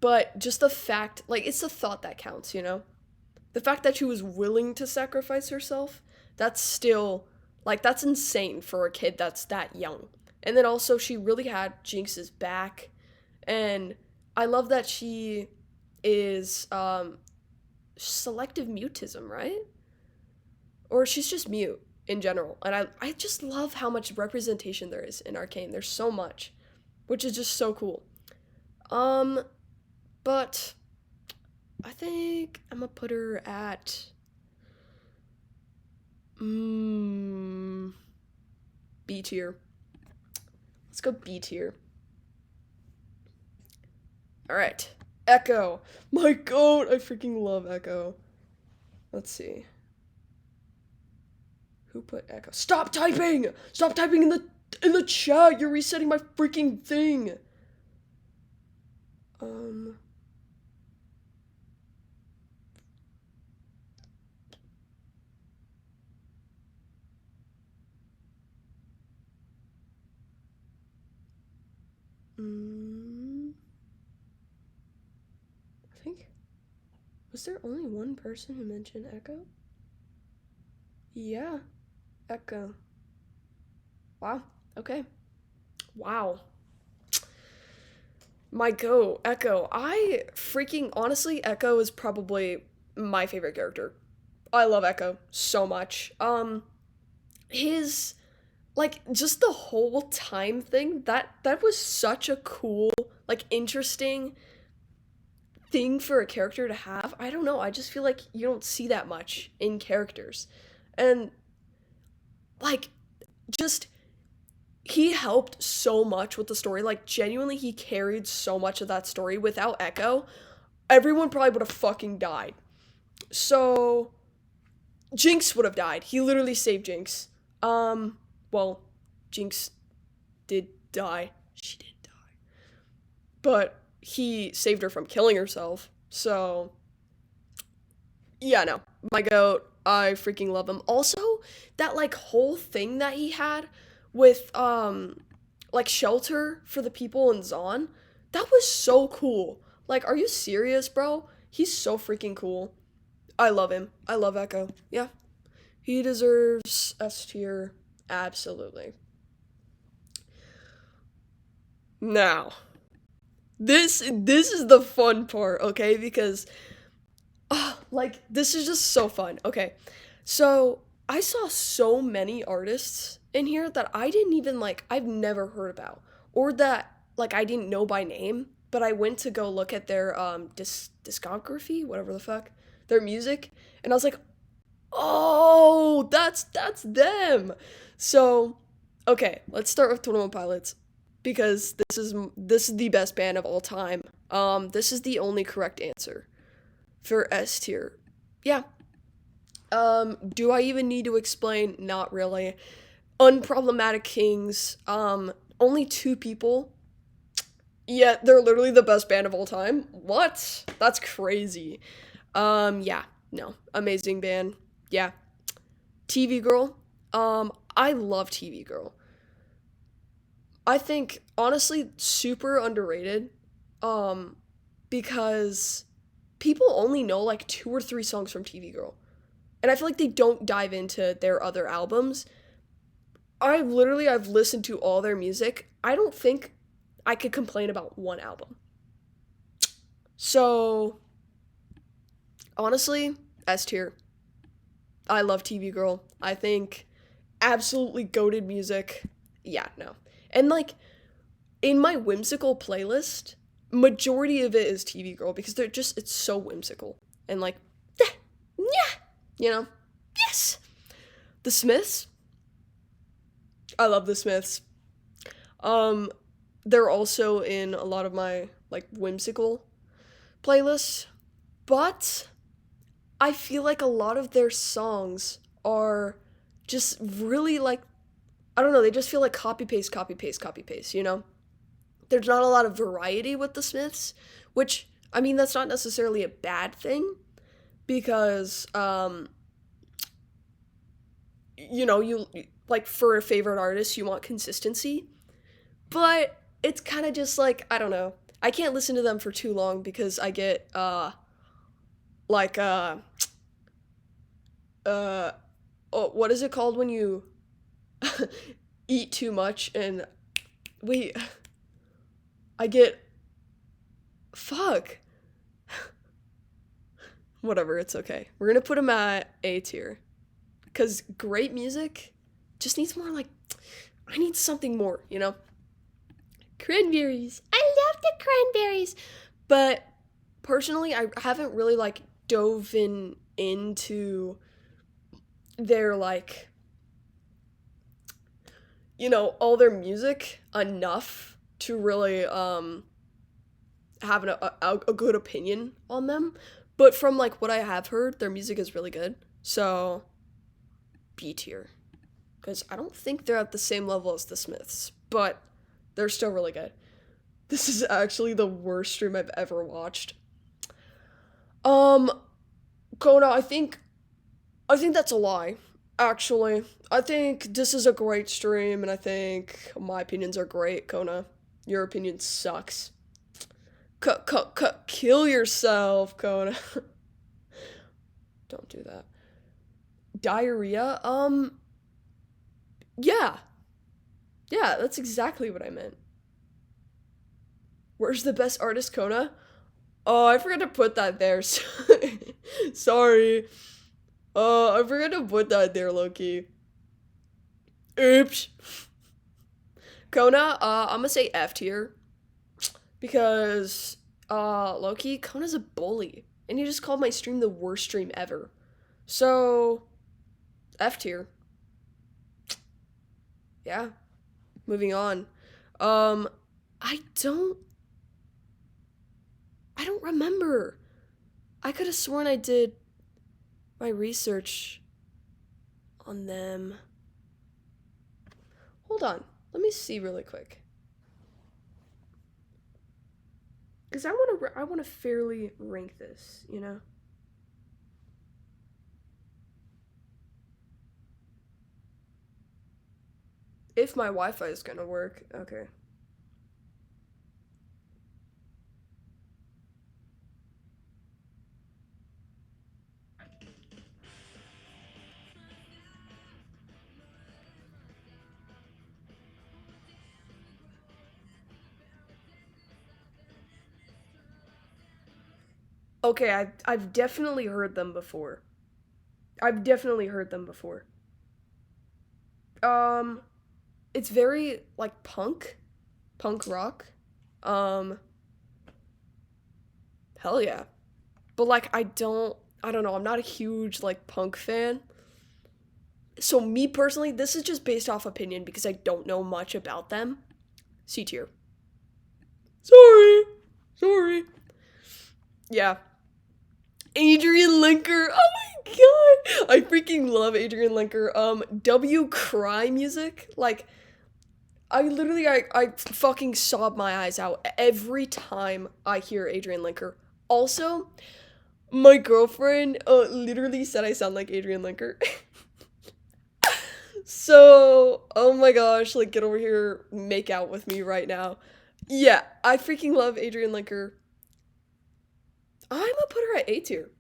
But just the fact, like it's the thought that counts, you know? The fact that she was willing to sacrifice herself, that's still like that's insane for a kid that's that young. And then also she really had Jinx's back, and I love that she is selective mutism, right? Or she's just mute in general. And I just love how much representation there is in Arcane. There's so much, which is just so cool. Um, but I think I'm gonna put her at B tier. Let's go B tier. All right, Echo. My God, I freaking love Echo. Let's see. Who put Echo? Stop typing! Stop typing in the chat. You're resetting my freaking thing. Um. I think, was there only one person who mentioned Echo? Yeah, Echo. Wow. Okay. Wow. My go, Echo. I freaking honestly, Echo is probably my favorite character. I love Echo so much. His like just the whole time thing, that was such a cool, like interesting thing for a character to have. I don't know. I just feel like you don't see that much in characters. And like just he helped so much with the story. Like genuinely he carried so much of that story. Without Echo, everyone probably would have fucking died. So Jinx would have died. He literally saved Jinx. Well, Jinx did die. She did die. But he saved her from killing herself. So yeah, no. My goat, I freaking love him. Also, that like whole thing that he had with like shelter for the people in Zaun, that was so cool. Like, are you serious, bro? He's so freaking cool. I love him. I love Echo. Yeah. He deserves S tier. Absolutely. Now, this is the fun part, okay? Because like this is just so fun. Okay. So, I saw so many artists in here that I didn't even like I've never heard about or that like I didn't know by name, but I went to go look at their discography, whatever the fuck, their music, and I was like, "Oh, that's them." So, okay, let's start with 21 Pilots because this is the best band of all time. This is the only correct answer for S tier. Yeah. Do I even need to explain? Not really. Unproblematic Kings. Only 2 people. Yeah, they're literally the best band of all time. What? That's crazy. Yeah, no, amazing band. Yeah, TV Girl. I love TV Girl. I think honestly super underrated. Um, because people only know like two or three songs from TV Girl. And I feel like they don't dive into their other albums. I've listened to all their music. I don't think I could complain about one album. So, honestly, S tier. I love TV Girl. I think absolutely goated music. Yeah, no. And like in my whimsical playlist, majority of it is TV Girl because it's so whimsical. And like yeah, you know. Yes. The Smiths. I love the Smiths. Um they're also in a lot of my like whimsical playlists, but I feel like a lot of their songs are just really like I don't know, they just feel like copy paste, copy paste, copy paste, you know? There's not a lot of variety with the Smiths, which I mean that's not necessarily a bad thing because you know, you like for a favorite artist, you want consistency, but it's kind of just like I don't know. I can't listen to them for too long because I get like uh oh, what is it called when you eat too much and wait, I get fuck. Whatever, it's okay. We're going to put them at A tier cuz great music just needs more like I need something more, you know? Cranberries. I love the cranberries. But personally, I haven't really like dove into their like you know, all their music enough to really have a good opinion on them. But from like what I have heard, their music is really good. So B tier. Because I don't think they're at the same level as the Smiths, but they're still really good. This is actually the worst stream I've ever watched. Um, Kona, I think that's a lie. Actually, I think this is a great stream, and I think my opinions are great. Kona, your opinion sucks. Kill yourself, Kona. Don't do that. Diarrhea. Yeah, yeah, that's exactly what I meant. Where's the best artist, Kona? Oh, I forgot to put that there. Sorry. I forgot to put that there, Loki. Oops. Kona, I'm gonna say F tier because Loki, Kona's a bully, and he just called my stream the worst stream ever. So F tier. Yeah. Moving on. Um, I don't I don't remember. I could have sworn I did my research on them. Hold on. Let me see really quick. Cuz I want to fairly rank this, you know. If my Wi-Fi is going to work. Okay. Okay, I've definitely heard them before. I've definitely heard them before. Um it's very like punk rock. Um hell yeah. But like I don't know, I'm not a huge like punk fan. So me personally, this is just based off opinion because I don't know much about them. C tier. Sorry. Sorry. Yeah. Adrian Linker. Oh my god. I freaking love Adrian Linker. W Cry music. Like I fucking sob my eyes out every time I hear Adrian Linker. Also, my girlfriend literally said I sound like Adrian Linker. So, oh my gosh, like get over here, make out with me right now. Yeah, I freaking love Adrian Linker. I'm gonna put her at A tier.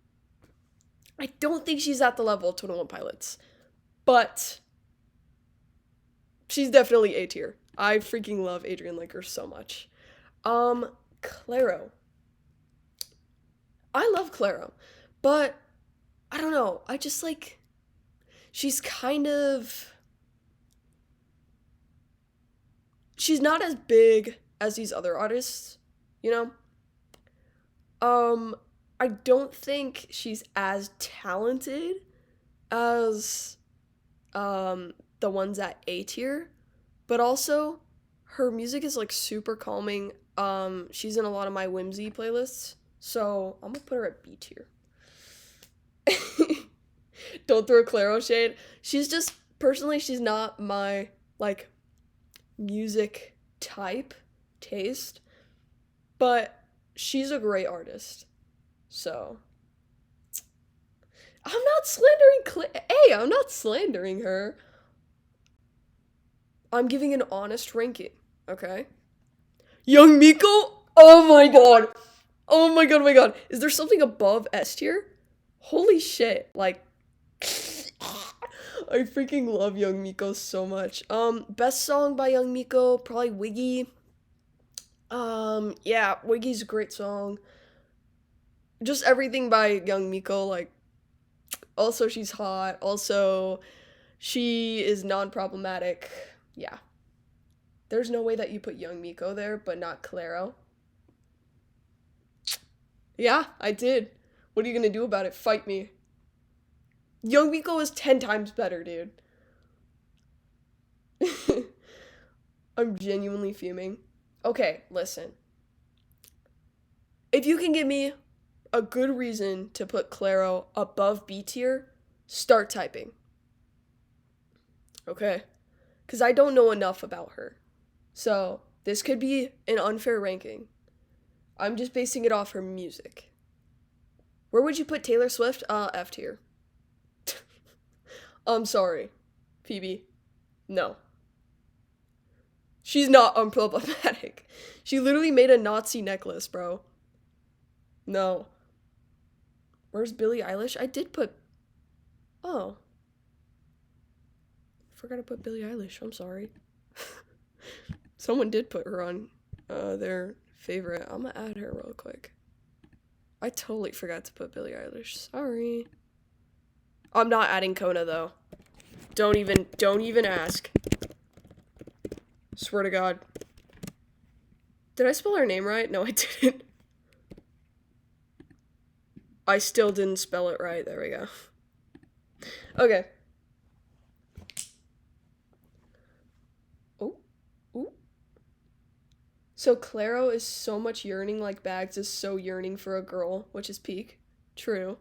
I don't think she's at the level of 21 Pilots, but she's definitely A tier. I freaking love Adrian Linker so much. Um, Clairo. I love Clairo, but I don't know. I just like she's kind of she's not as big as these other artists, you know? Um, I don't think she's as talented as the ones at A tier, but also her music is like super calming. She's in a lot of my whimsy playlists, so I'm gonna put her at B tier. Don't throw Claro shade. She's just personally she's not my like music type taste, but she's a great artist. So I'm not Hey, I'm not slandering her. I'm giving an honest ranking. Okay. Young Miko. Oh my god. Oh my god. Oh my god. Is there something above S tier? Holy shit! Like, I freaking love Young Miko so much. Best song by Young Miko probably Wiggy. Yeah, Wiggy's a great song. Just everything by Young Miko, like, also she's hot, also she is non-problematic. Yeah. There's no way that you put Young Miko there, but not Claro. Yeah, I did. What are you gonna do about it? Fight me. Young Miko is 10 times better, dude. I'm genuinely fuming. Okay, listen. If you can give me a good reason to put Claro above B tier, start typing. Okay? Because I don't know enough about her. So, this could be an unfair ranking. I'm just basing it off her music. Where would you put Taylor Swift? F tier. I'm sorry, Phoebe. No. She's not unproblematic. She literally made a Nazi necklace, bro. No. Where's Billie Eilish? I did put. Oh. I forgot to put Billie Eilish. I'm sorry. Someone did put her on their favorite. I'm gonna add her real quick. I totally forgot to put Billie Eilish. Sorry. I'm not adding Kona though. Don't even ask. Swear to God. Did I spell her name right? No, I didn't. I still didn't spell it right. There we go. Okay. Oh. Ooh. So Claro is so much yearning like Bags is so yearning for a girl, which is peak. True.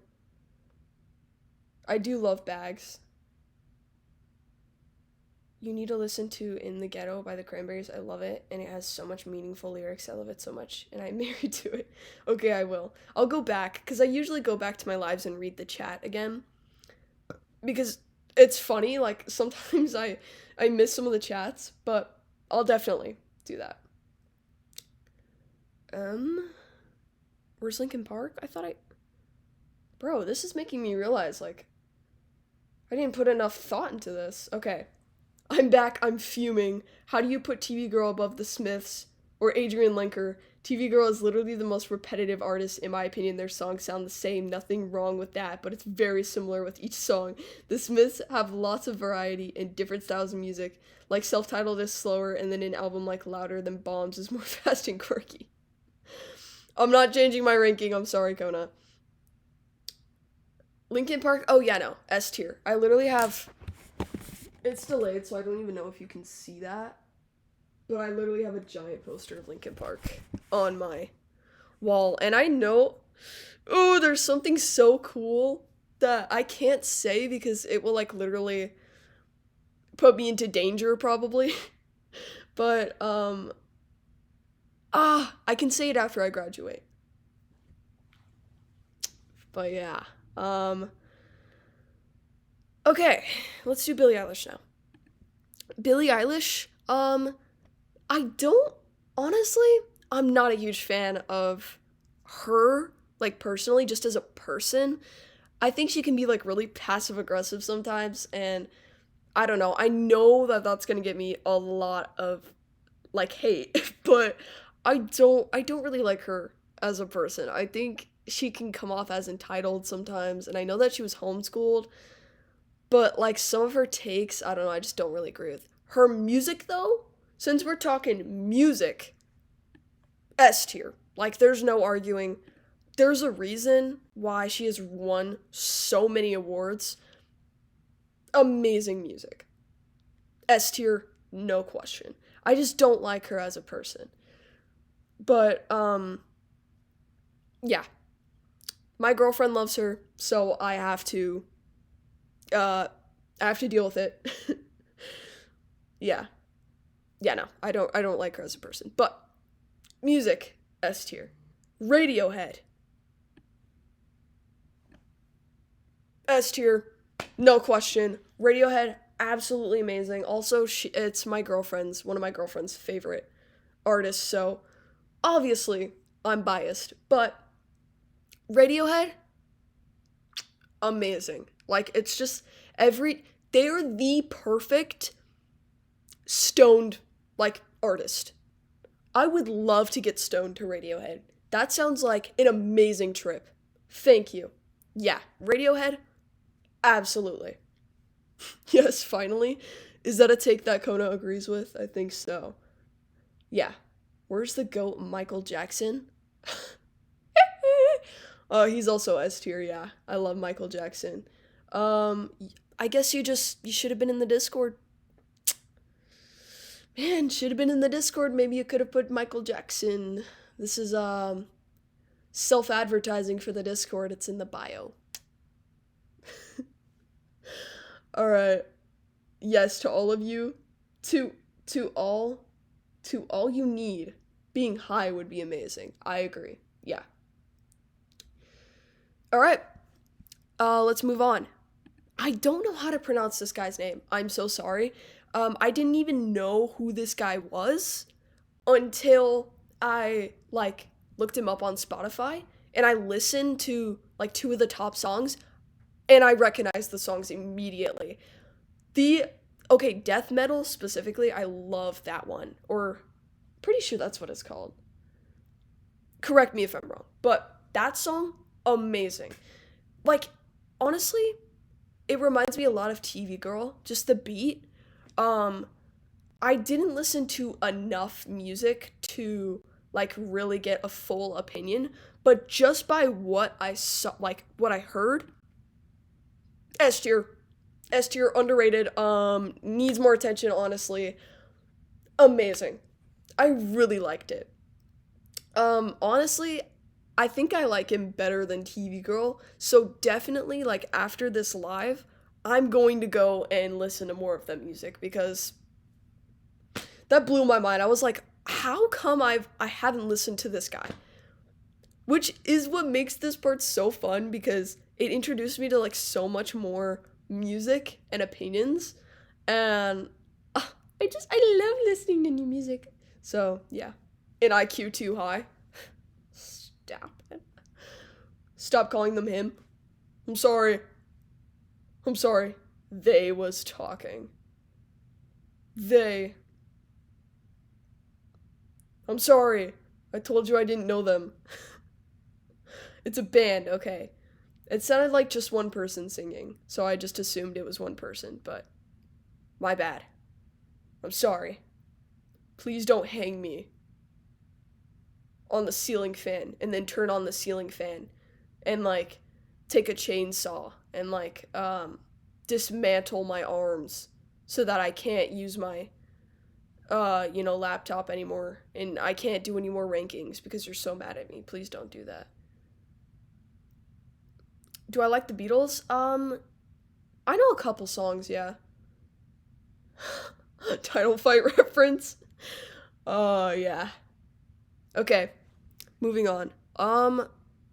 I do love Bags. You need to listen to In the Ghetto by the Cranberries. I love it, and it has so much meaningful lyrics. I love it so much, and I'm married to it. Okay, I will. I'll go back, because I usually go back to my lives and read the chat again. Because it's funny, like, sometimes I miss some of the chats, but I'll definitely do that. Where's Linkin Park? Bro, this is making me realize, like, I didn't put enough thought into this. Okay. I'm back. I'm fuming. How do you put TV Girl above the Smiths or Adrian Lenker? TV Girl is literally the most repetitive artist, in my opinion. Their songs sound the same. Nothing wrong with that, but it's very similar with each song. The Smiths have lots of variety and different styles of music. Like Self-Titled is slower, and then an album like Louder Than Bombs is more fast and quirky. I'm not changing my ranking. I'm sorry, Kona. Linkin Park. Oh yeah, no. S tier. I literally have. It's delayed, so I don't even know if you can see that. But I literally have a giant poster of Linkin Park on my wall. And I know, oh, there's something so cool that I can't say because it will, like, literally put me into danger, probably. But, I can say it after I graduate. But yeah, okay, let's do Billie Eilish now. Billie Eilish, I don't honestly, I'm not a huge fan of her, like personally, just as a person. I think she can be like really passive aggressive sometimes, and I don't know. I know that that's gonna get me a lot of like hate, but I don't really like her as a person. I think she can come off as entitled sometimes, and I know that she was homeschooled, but like some of her takes, I don't know, I just don't really agree with. Her music though, since we're talking music, S tier. Like there's no arguing. There's a reason why she has won so many awards. Amazing music. S tier, no question. I just don't like her as a person. But yeah, my girlfriend loves her, so uh I have to deal with it. Yeah. Yeah, no. I don't like her as a person. But music, S tier. Radiohead, S tier. No question. Radiohead, absolutely amazing. Also, it's my girlfriend's one of my girlfriend's favorite artists, so obviously I'm biased, but Radiohead, amazing. Like it's just every they're the perfect stoned like artist. I would love to get stoned to Radiohead. That sounds like an amazing trip. Thank you. Yeah, Radiohead, absolutely. Yes, finally. Is that a take that Kona agrees with? I think so. Yeah. Where's the goat Michael Jackson? Oh, he's also S tier, yeah. I love Michael Jackson. Um I guess you should have been in the Discord. Man, should have been in the Discord. Maybe you could have put Michael Jackson. This is self-advertising for the Discord. It's in the bio. All right. Yes, to all of you. To to all to all you need. Being high would be amazing. I agree. Yeah. All right. Let's move on. I don't know how to pronounce this guy's name. I'm so sorry. I didn't even know who this guy was until I like looked him up on Spotify and I listened to like two of the top songs and I recognized the songs immediately. The okay, death metal specifically, I love that one. Or pretty sure that's what it's called. Correct me if I'm wrong. But that song, amazing. Like honestly, it reminds me a lot of TV Girl, just the beat. Um I didn't listen to enough music to like really get a full opinion, but just by what I saw, like what I heard, S tier, S tier, underrated. Needs more attention. Honestly, amazing. I really liked it. Honestly, I think I like him better than TV Girl. So definitely, like after this live, I'm going to go and listen to more of the music because that blew my mind. I was like, how come I haven't listened to this guy? Which is what makes this part so fun because it introduced me to like so much more music and opinions and I love listening to new music. So, yeah. An IQ too high. Stop it. Stop calling them him. I'm sorry. I'm sorry. They was talking. They. I'm sorry. I told you I didn't know them. It's a band, okay. It sounded like just one person singing, so I just assumed it was one person, but my bad. I'm sorry. Please don't hang me on the ceiling fan and then turn on the ceiling fan and like take a chainsaw and like dismantle my arms so that I can't use my laptop anymore and I can't do any more rankings because you're so mad at me. Please don't do that. Do I like the Beatles? I know a couple songs, yeah. Title fight reference. Yeah. Okay, moving on.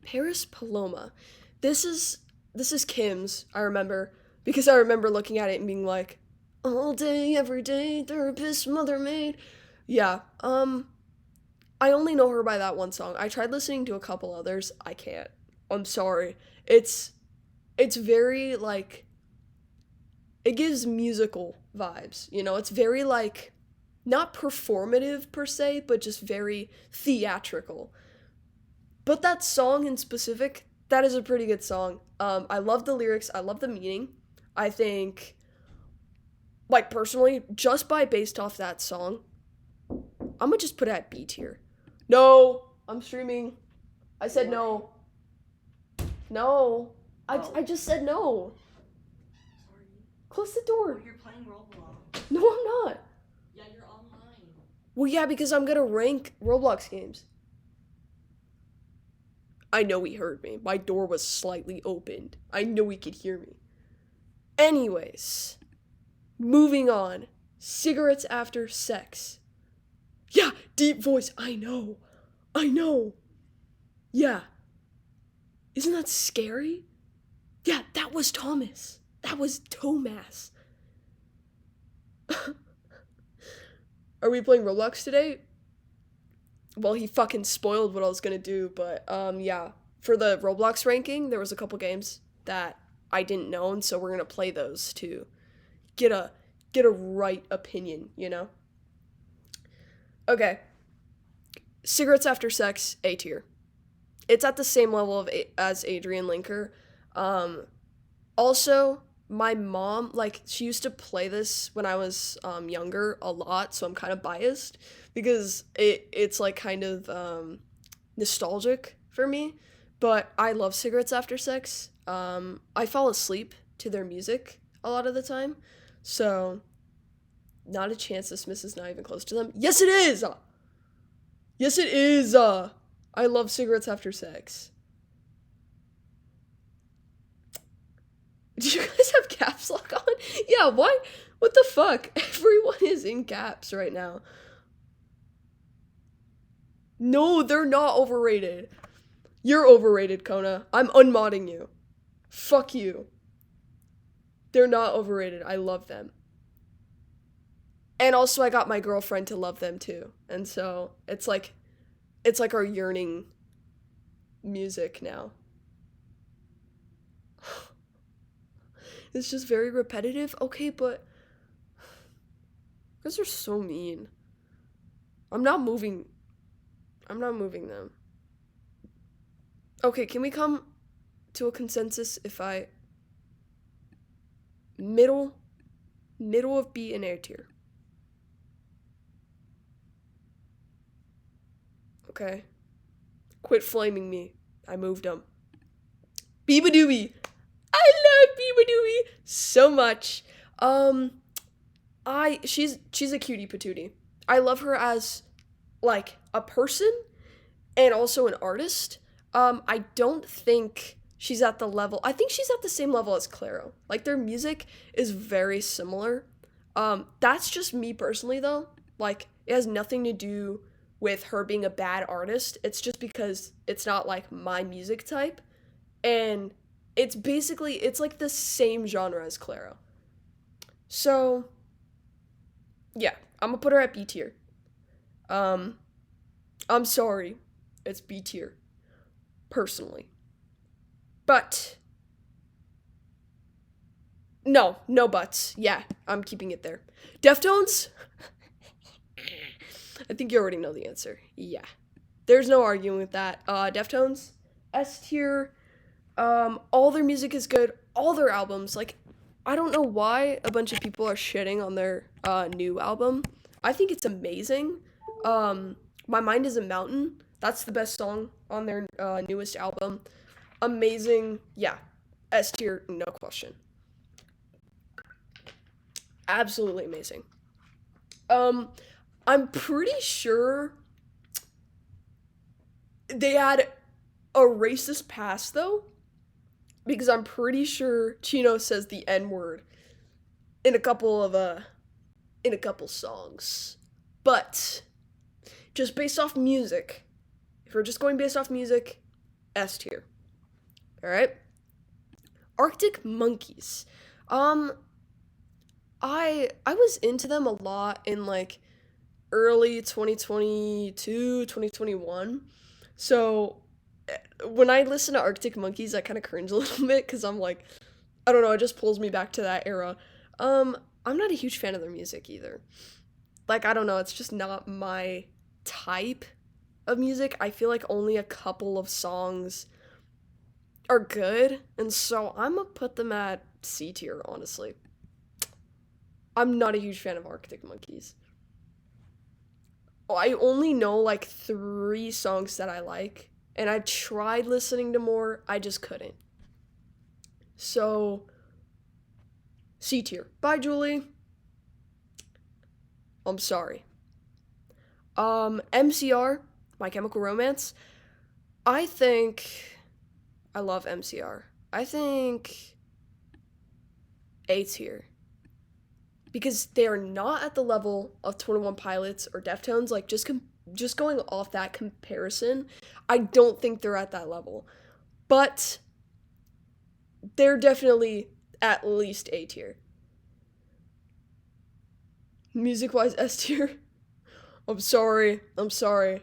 Paris Paloma. This is this is Kim's, I remember, because I remember looking at it and being like, all day, every day, therapist, mother maid. Yeah. I only know her by that one song. I tried listening to a couple others. I can't. I'm sorry. It's it's very like it gives musical vibes, you know? It's very like not performative per se, but just very theatrical. But that song in specific, that is a pretty good song. I love the lyrics, I love the meaning. I think like personally, just by based off that song, I'm gonna just put it at B tier. No, I'm streaming. I said no. No. I just said no. Sorry. Close the Oh, door. you're playing Roblox. No, I'm not. Yeah, you're online. Well, yeah, because I'm gonna rank Roblox games. I know he heard me. My door was slightly opened. I know he could hear me. Anyways, moving on. Cigarettes after sex. Yeah, deep voice. I know. I know. Yeah. Isn't that scary? Yeah, that was Thomas. That was Tomas. Are we playing Roblox today? Well, he fucking spoiled what I was gonna do, but yeah. For the Roblox ranking, there was a couple games that I didn't know, and so we're gonna play those to get a get a right opinion, you know? Okay. Cigarettes After Sex, A tier. It's at the same level of as Adrian Linker. Um, Also, my mom, like, she used to play this when I was younger a lot, so I'm kind of biased because it's like kind of nostalgic for me. But I love Cigarettes After Sex. I fall asleep to their music a lot of the time, so not a chance this miss is not even close to them. Yes, it is! Yes, it is! I love Cigarettes After Sex. Do you guys have caps lock on? Yeah, why? What the fuck? Everyone is in caps right now. No, they're not overrated. You're overrated, Kona. I'm unmodding you. Fuck you. They're not overrated. I love them. And also I got my girlfriend to love them too. And so it's like our yearning music now. It's just very repetitive. Okay, but you guys are so mean. I'm not moving. I'm not moving them. Okay, can we come to a consensus if I middle of B and A tier? Okay. Quit flaming me. I moved them. Biba Doobie. I love Biba Doobie so much. She's a cutie patootie. I love her as like a person and also an artist. I don't think she's at the level. I think she's at the same level as Claro. Like their music is very similar. That's just me personally though. Like it has nothing to do with her being a bad artist. It's just because it's not like my music type. And it's like the same genre as Claro. So yeah, I'm gonna put her at B tier. Um, I'm sorry, it's B tier, personally. But no, no buts. Yeah, I'm keeping it there. Deftones? I think you already know the answer. Yeah. There's no arguing with that. Deftones, S tier. All their music is good. All their albums, like, I don't know why a bunch of people are shitting on their new album. I think it's amazing. My Mind is a Mountain. That's the best song on their newest album. Amazing. Yeah. S tier, no question. Absolutely amazing. I'm pretty sure they had a racist past though, because I'm pretty sure Chino says the N word in a couple of in a couple songs. But just based off music, if we're just going based off music, S tier. All right. Arctic Monkeys. Um I was into them a lot in like early 2022, 2021. So when I listen to Arctic Monkeys, I kind of cringe a little bit because I'm like, I don't know, it just pulls me back to that era. Um, I'm not a huge fan of their music either. Like, I don't know, it's just not my type of music. I feel like only a couple of songs are good, and so I'm gonna put them at C tier, honestly. I'm not a huge fan of Arctic Monkeys. I only know like three songs that I like, and I tried listening to more, I just couldn't. So, C tier. Bye, Julie. I'm sorry. MCR, My Chemical Romance. I think I love MCR. I think A tier because they are not at the level of 21 Pilots or Deftones. Like just going off that comparison, I don't think they're at that level. But they're definitely at least A tier. Music wise, S tier. I'm sorry. I'm sorry.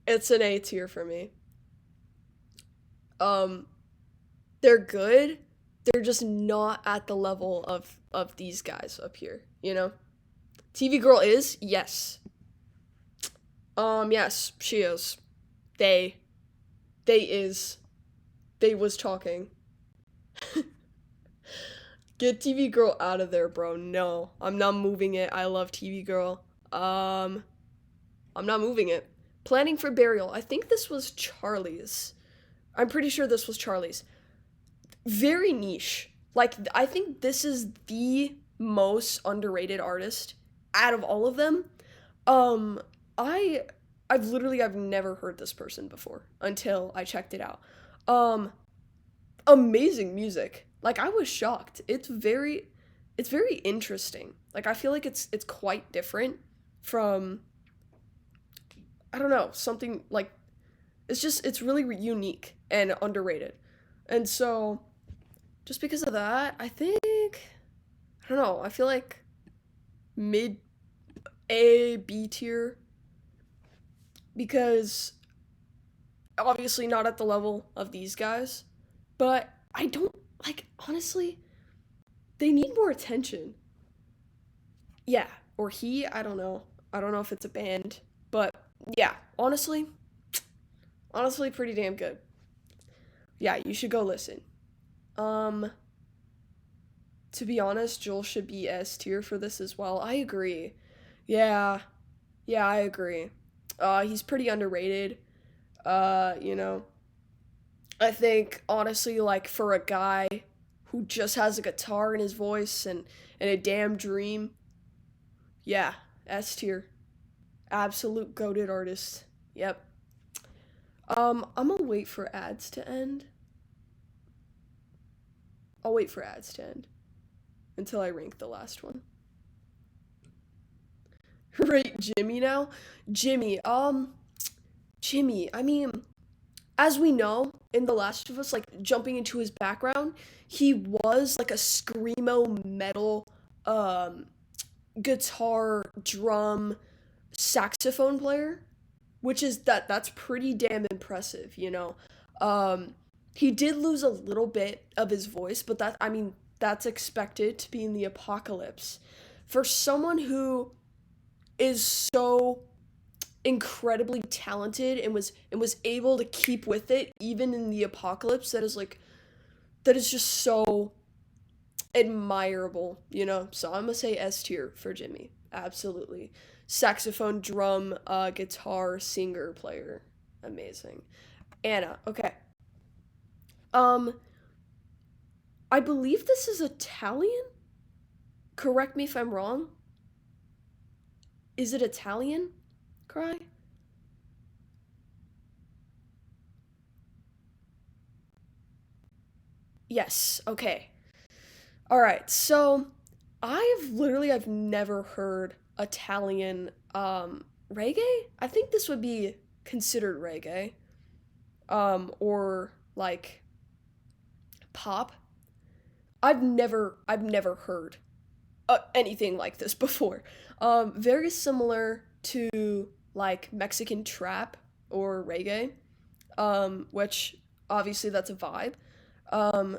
It's an A tier for me. Um, they're good. They're just not at the level of these guys up here. You know. TV Girl is yes. Yes, she is. They. They is. They was talking. Get TV Girl out of there, bro. No, I'm not moving it. I love TV Girl. I'm not moving it. Planning for Burial. I think this was Charlie's. I'm pretty sure this was Charlie's. Very niche. Like I think this is the most underrated artist out of all of them. Um I I've never heard this person before until I checked it out. Um Amazing music. Like I was shocked. It's very interesting. Like I feel like it's quite different from I don't know, something like it's really unique and underrated. And so just because of that, I think I don't know, I feel like mid A B tier because obviously not at the level of these guys, but I don't like honestly, they need more attention. Yeah, or he, I don't know. I don't know if it's a band, but yeah, honestly pretty damn good. Yeah, you should go listen. Um to be honest, Joel should be S tier for this as well. I agree. Yeah. Yeah, I agree. He's pretty underrated. You know, I think honestly, like for a guy who just has a guitar in his voice and a damn dream, yeah, S tier, absolute goated artist. Yep. I'm gonna wait for ads to end. I'll wait for ads to end until I rank the last one. Rate Jimmy now. Jimmy. Jimmy. I mean, as we know in The Last of Us, like jumping into his background, he was like a screamo metal um guitar, drum, saxophone player, which is that's pretty damn impressive, you know. Um he did lose a little bit of his voice, but that I mean, that's expected to be in the apocalypse. For someone who is so incredibly talented and was able to keep with it even in the apocalypse, that is just so admirable, you know. So I'm gonna say S tier for Jimmy. Absolutely. Saxophone, drum, guitar, singer, player. Amazing. Anna, okay. Um, I believe this is Italian? Correct me if I'm wrong. Is it Italian? Cry? Yes, okay. Alright, so I've never heard Italian reggae? I think this would be considered reggae. Or like pop. I've never heard anything like this before. Very similar. to like Mexican trap or reggae, which obviously that's a vibe. Um,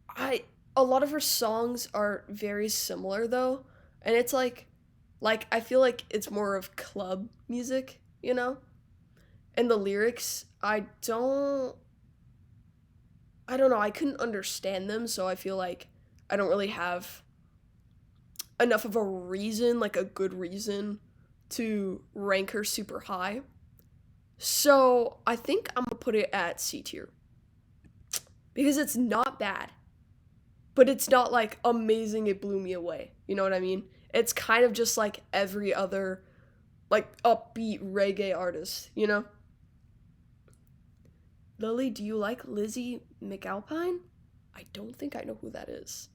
I a lot of her songs are very similar though, and it's like I feel like it's more of club music, you know? And the lyrics, I don't know, I couldn't understand them, so I feel like I don't really have enough of a reason, like a good reason to rank her super high. So, I think I'm gonna put it at C tier because it's not bad, but it's not like amazing it blew me away. You know what I mean? It's kind of just like every other like upbeat reggae artist, you know? Lily, do you like Lizzie McAlpine? I don't think I know who that is.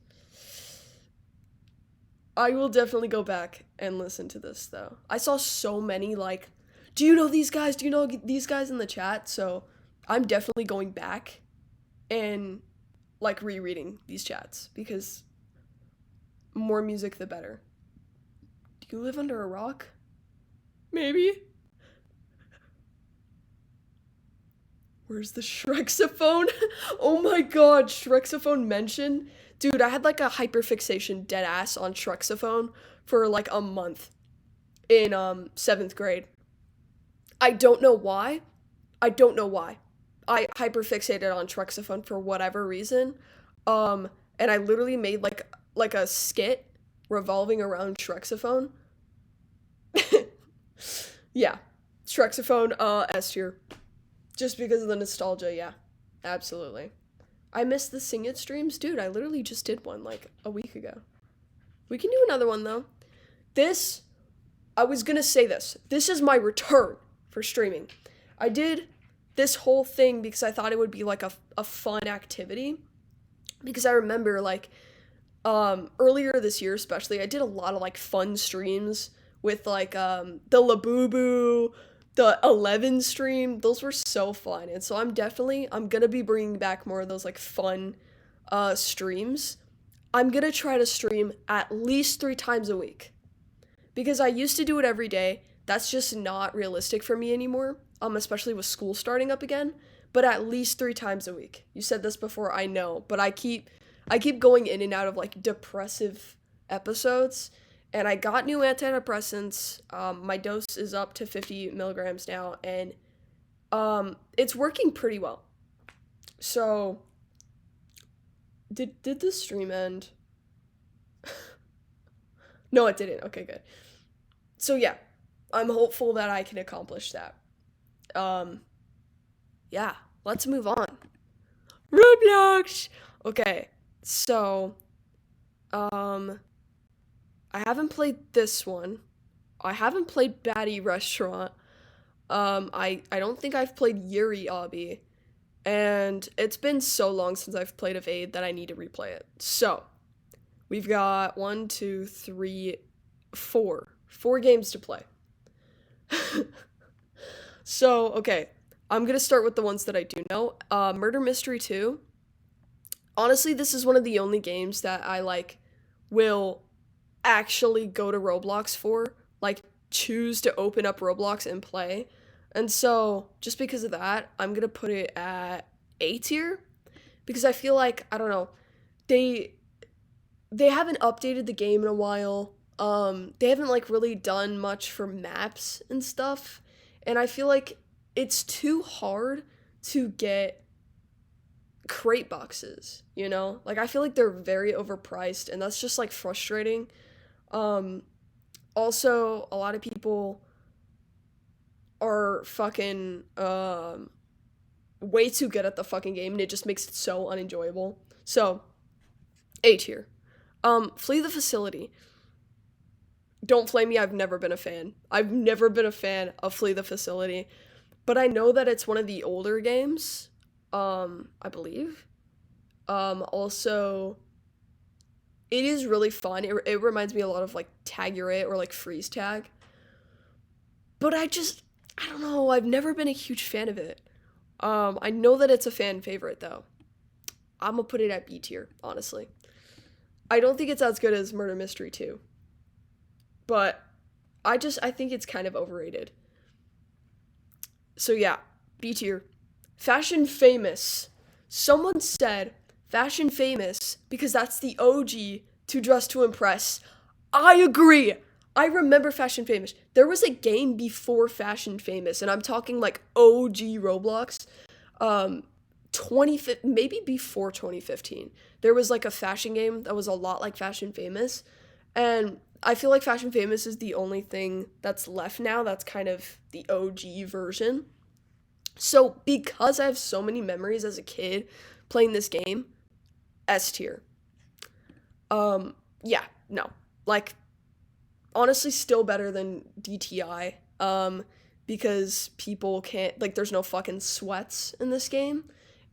I will definitely go back and listen to this though. I saw so many like, do you know these guys? Do you know these guys in the chat? So I'm definitely going back and like rereading these chats because more music the better. Do you live under a rock? Maybe. Where's the Shrexophone? Oh my god, Shrexophone mention? Dude, I had like a hyperfixation dead ass on Shrexophone for like a month in 7th grade. I don't know why. I don't know why. I hyperfixated on Shrexophone for whatever reason. And I literally made like a skit revolving around Shrexophone. Yeah. Shrexophone, S tier. Just because of the nostalgia, yeah. Absolutely. I miss the Sing It streams. Dude, I literally just did one like a week ago. We can do another one though. This, I was gonna say this. This is my return for streaming. I did this whole thing because I thought it would be like a fun activity. Because I remember like earlier this year especially, I did a lot of like fun streams with like the Labubu, the 11 stream. Those were so fun. And so I'm gonna be bringing back more of those like fun streams. I'm gonna try to stream at least 3 times a week because I used to do it every day. That's just not realistic for me anymore, especially with school starting up again. But at least 3 times a week. You said this before, I know, but I keep going in and out of like depressive episodes, and I got new antidepressants. My dose is up to 50 milligrams now, and it's working pretty well. So, did the stream end? No, it didn't. Okay, good. So yeah, I'm hopeful that I can accomplish that. Um, yeah, let's move on. Roblox. Okay, so um, I haven't played this one. I haven't played Batty Restaurant. I don't think I've played Yuri Obby, and it's been so long since I've played Evade that I need to replay it. So we've got 1, 2, 3, 4 games to play. So okay, I'm gonna start with the ones that I do know. Murder Mystery 2. Honestly, this is one of the only games that I like will actually go to Roblox for, like choose to open up Roblox and play. And so, just because of that, I'm going to put it at A tier because I feel like I don't know, they they haven't updated the game in a while. They haven't like really done much for maps and stuff, and I feel like it's too hard to get crate boxes, you know? Like I feel like they're very overpriced and that's just like frustrating. Um Also a lot of people are fucking way too good at the fucking game and it just makes it so unenjoyable. So, A tier. Flee the Facility. Don't flame me, I've never been a fan. I've never been a fan of Flee the Facility, but I know that it's one of the older games, I believe. Also, it is really fun. It reminds me a lot of like Tagurate or like Freeze Tag. But I don't know, I've never been a huge fan of it. I know that it's a fan favorite though. I'm gonna put it at B tier, honestly. I don't think it's as good as Murder Mystery 2. But I think it's kind of overrated. So yeah, B tier. Fashion Famous. Someone said Fashion Famous because that's the OG to Dress to Impress. I agree. I remember Fashion Famous. There was a game before Fashion Famous, and I'm talking like OG Roblox. Um, maybe before 2015. There was like a fashion game that was a lot like Fashion Famous, and I feel like Fashion Famous is the only thing that's left now that's kind of the OG version. So, because I have so many memories as a kid playing this game, S tier. Yeah, no. Like, honestly, still better than DTI. Because people can't, like, there's no fucking sweats in this game.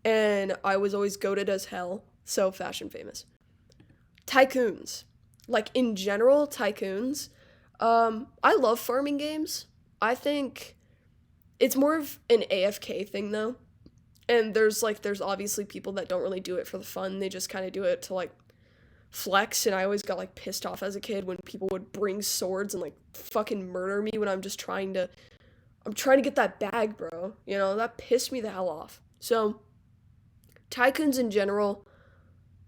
And I was always goated as hell. So, Fashion Famous. Tycoons. Like, in general, Tycoons. I love farming games. I think it's more of an AFK thing, though. And there's obviously people that don't really do it for the fun. They just kind of do it to like flex. And I always got like pissed off as a kid when people would bring swords and like fucking murder me when I'm trying to get that bag, bro. You know, that pissed me the hell off. So, Tycoons in general,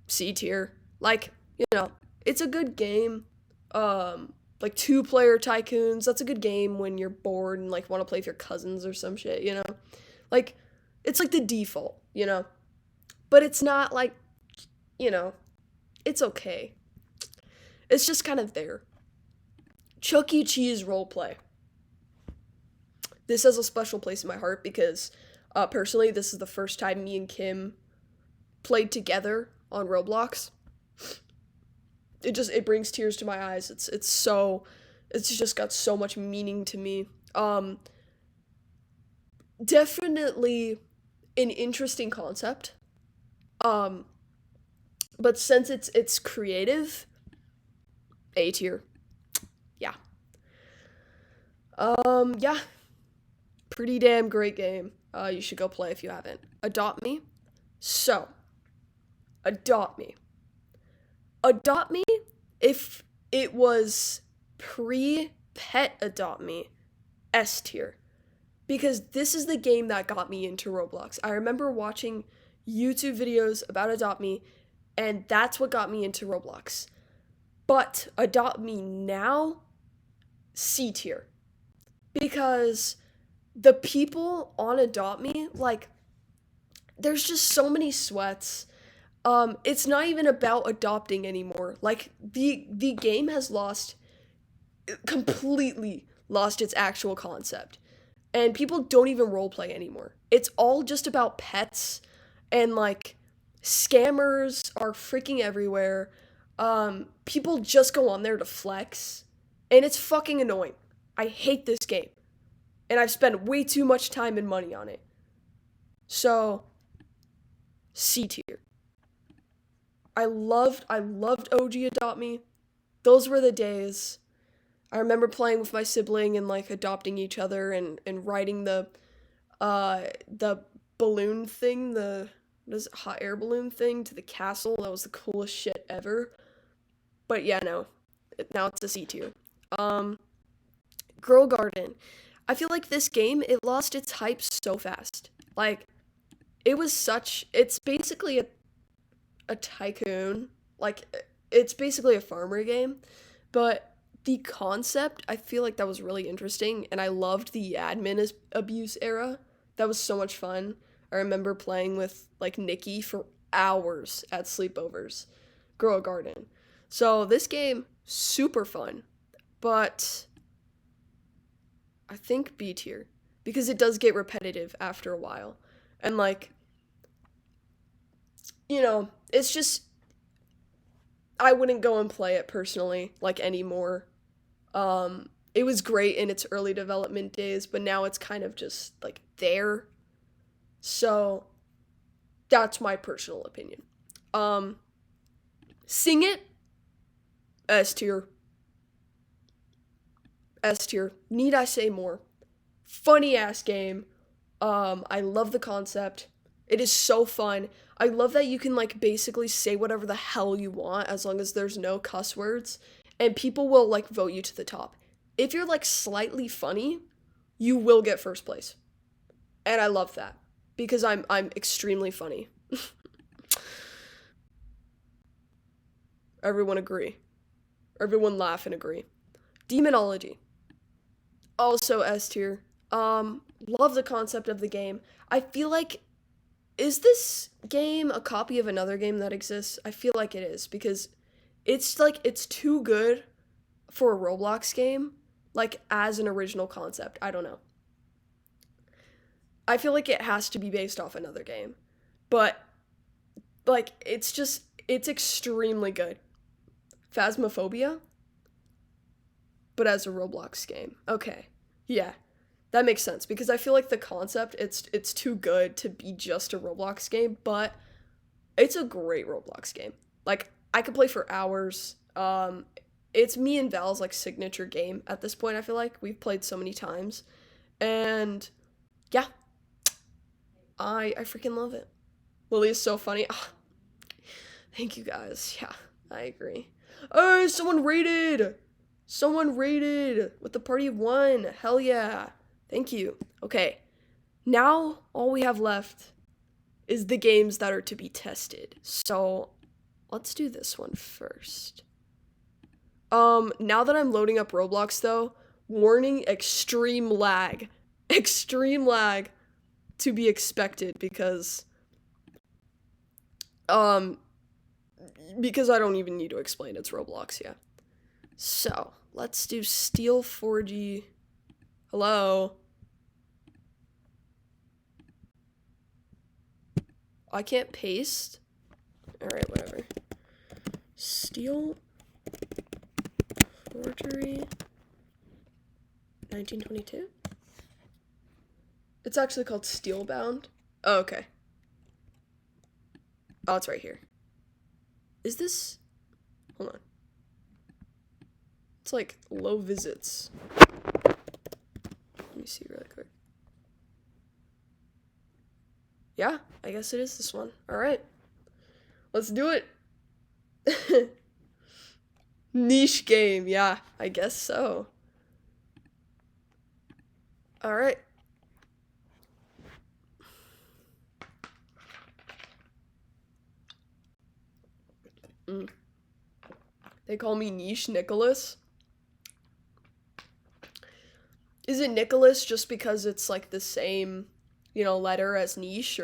C tier. Like, you know, it's a good game. Like two-player Tycoons, that's a good game when you're bored and like want to play with your cousins or some shit, you know? Like, it's like the default, you know? But it's not like, you know, it's okay. It's just kind of there. Chuck E. Cheese roleplay. This has a special place in my heart because, personally, this is the first time me and Kim played together on Roblox. It brings tears to my eyes. It's just got so much meaning to me. Definitely an interesting concept. Um, but since it's creative, A tier. Yeah. Yeah. Pretty damn great game. You should go play if you haven't. Adopt Me. So, Adopt Me. Adopt Me if it was pre-pet Adopt Me, S tier. Because this is the game that got me into Roblox. I remember watching YouTube videos about Adopt Me, and that's what got me into Roblox. But Adopt Me now, C tier. Because the people on Adopt Me, like, there's just so many sweats. It's not even about adopting anymore. Like, the game has completely lost its actual concept. And people don't even roleplay anymore. It's all just about pets, and like scammers are freaking everywhere. People just go on there to flex, and it's fucking annoying. I hate this game, and I've spent way too much time and money on it. So, C tier. I loved OG Adopt Me. Those were the days. I remember playing with my sibling and like adopting each other and riding the balloon thing, the what is it, hot air balloon thing to the castle. That was the coolest shit ever. But yeah, no. Now it's a C tier. Um Girl Garden. I feel like this game it lost its hype so fast. Like it's basically a tycoon. Like it's basically a farmer game, but the concept, I feel like that was really interesting, and I loved the abuse era. That was so much fun. I remember playing with like Nikki for hours at sleepovers. Girl Garden. So this game, super fun, but I think B tier because it does get repetitive after a while, and like it's just I wouldn't go and play it personally like anymore. It was great in its early development days, but now it's kind of just like there. So that's my personal opinion. Um, Sing It, S tier. S tier. Need I say more? Funny ass game. I love the concept. It is so fun. I love that you can like basically say whatever the hell you want as long as there's no cuss words, and people will like vote you to the top. if you're like slightly funny, you will get first place. And I love that because I'm extremely funny. Everyone agree. Everyone laugh and agree. Demonology. Also S tier. Love the concept of the game. I feel like, is this game a copy of another game that exists? I feel like it is because it's like it's too good for a Roblox game, like as an original concept. I don't know. I feel like it has to be based off another game. But like it's extremely good. Phasmophobia, but as a Roblox game. Okay. Yeah. That makes sense because I feel like the concept it's too good to be just a Roblox game, but it's a great Roblox game. Like I could play for hours. It's me and Val's like signature game at this point, I feel like. We've played so many times. And yeah. I freaking love it. Lily is so funny. Ah, thank you guys. Yeah, I agree. Oh, someone rated! Someone rated with the party of one. Hell yeah. Thank you. Okay. Now all we have left is the games that are to be tested. So let's do this one first. Now that I'm loading up Roblox though, warning, extreme lag. Extreme lag to be expected because I don't even need to explain it's Roblox, yeah. So, let's do Steel 4G. Hello? I can't paste? Alright, whatever. Steel Forgery 1922? It's actually called Steelbound. Oh, okay. Oh, it's right here. Is this... Hold on. It's like low visits. Let me see really quick. Yeah, I guess it is this one. Alright. Let's do it. Niche game, yeah, I guess so. Alright. They call me Niche Nicholas. Is it Nicholas just because it's like the same, letter as niche,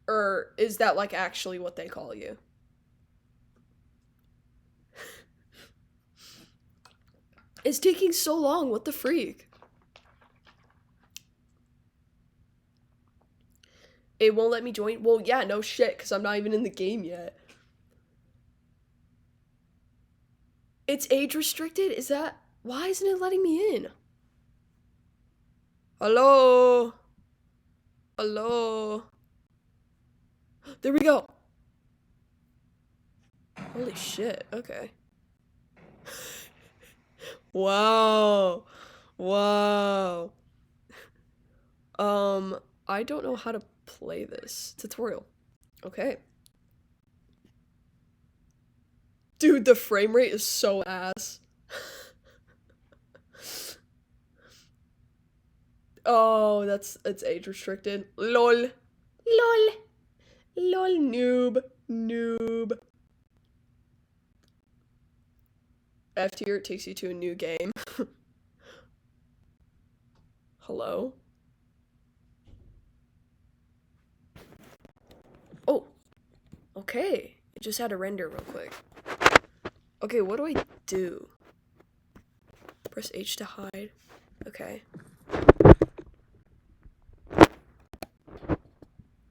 or is that like actually what they call you? It's taking so long, what the freak? It won't let me join? Well, yeah, no shit, because I'm not even in the game yet. It's age restricted? Is that... Why isn't it letting me in? Hello? Hello? There we go. Holy shit, okay. Wow. Wow. I don't know how to play this. Tutorial. Okay. Dude, the frame rate is so ass. Oh, it's age restricted. LOL. LOL. LOL, noob. Noob. F tier, it takes you to a new game. Hello? Oh. Okay. It just had to render real quick. Okay, what do I do? Press H to hide. Okay.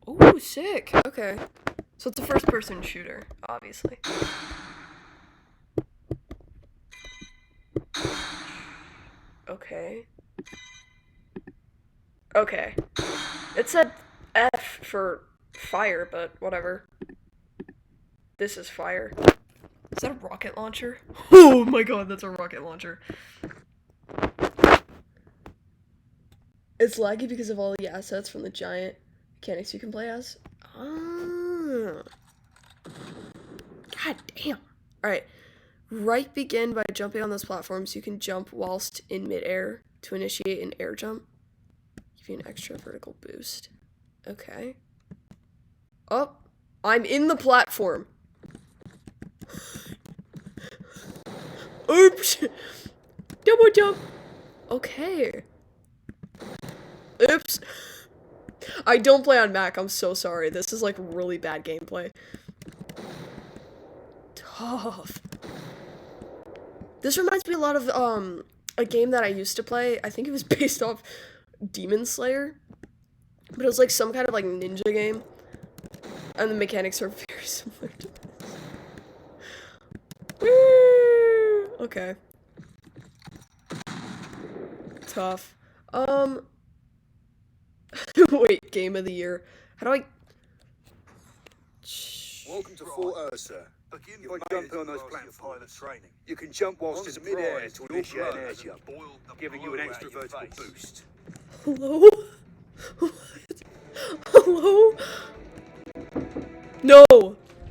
Oh, sick. Okay. So it's a first-person shooter, obviously. Okay. Okay. It said F for fire, but whatever. This is fire. Is that a rocket launcher? Oh my god, that's a rocket launcher. It's laggy because of all the assets from the giant mechanics you can play as. Ah. God damn. Alright. Right begin by jumping on those platforms. You can jump whilst in midair to initiate an air jump. Give you an extra vertical boost. Okay. Oh, I'm in the platform. Oops. Double jump. Okay. Oops. I don't play on Mac. I'm so sorry. This is like really bad gameplay. Tough. This reminds me a lot of a game that I used to play. I think it was based off Demon Slayer. But it was like some kind of like ninja game. And the mechanics are very similar to this. Woo! Okay. Tough. Wait, game of the year. How do I... Welcome to Fort Ursa. You're jumping on those platforms. You can jump whilst in mid-air to initiate an air jump, giving you an extra vertical boost. Hello? What? Hello? No!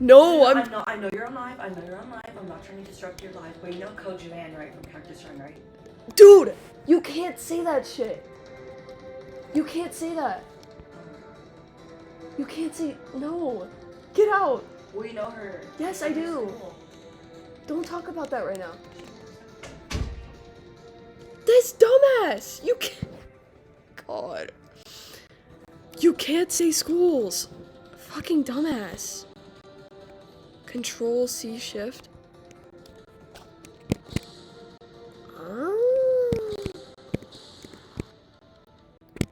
No, I know you're on live. I'm not trying to disrupt your life, but you know Code Joanne, right? From Cactus Run, right? Dude! You can't say that shit! You can't say that! You can't say... No! Get out! Well, you know her. Yes, I do. Don't talk about that right now. This dumbass! You can't... God. You can't say schools. Fucking dumbass. Control C shift.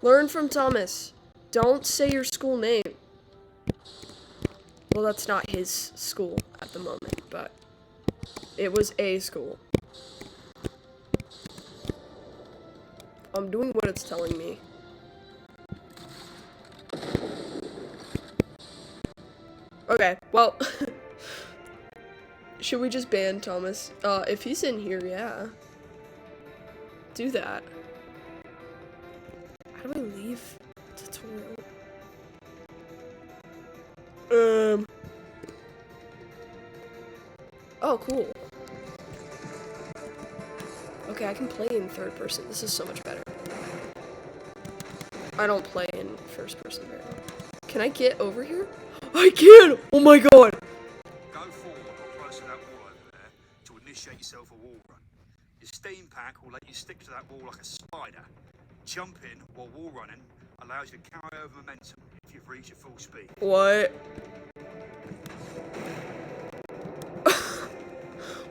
Learn from Thomas. Don't say your school name. Well, that's not his school at the moment, but it was a school. I'm doing what it's telling me. Okay, well, should we just ban Thomas? If he's in here, yeah. Do that. How do I leave tutorial? Oh, cool. Okay, I can play in third person. This is so much better. I don't play in first person very well. Can I get over here? I can! Oh my god! Go forward or close to that wall over there to initiate yourself a wall run. Your steam pack will let you stick to that wall like a spider. Jump in while wall running allows you to carry over momentum if you've reached your full speed. What?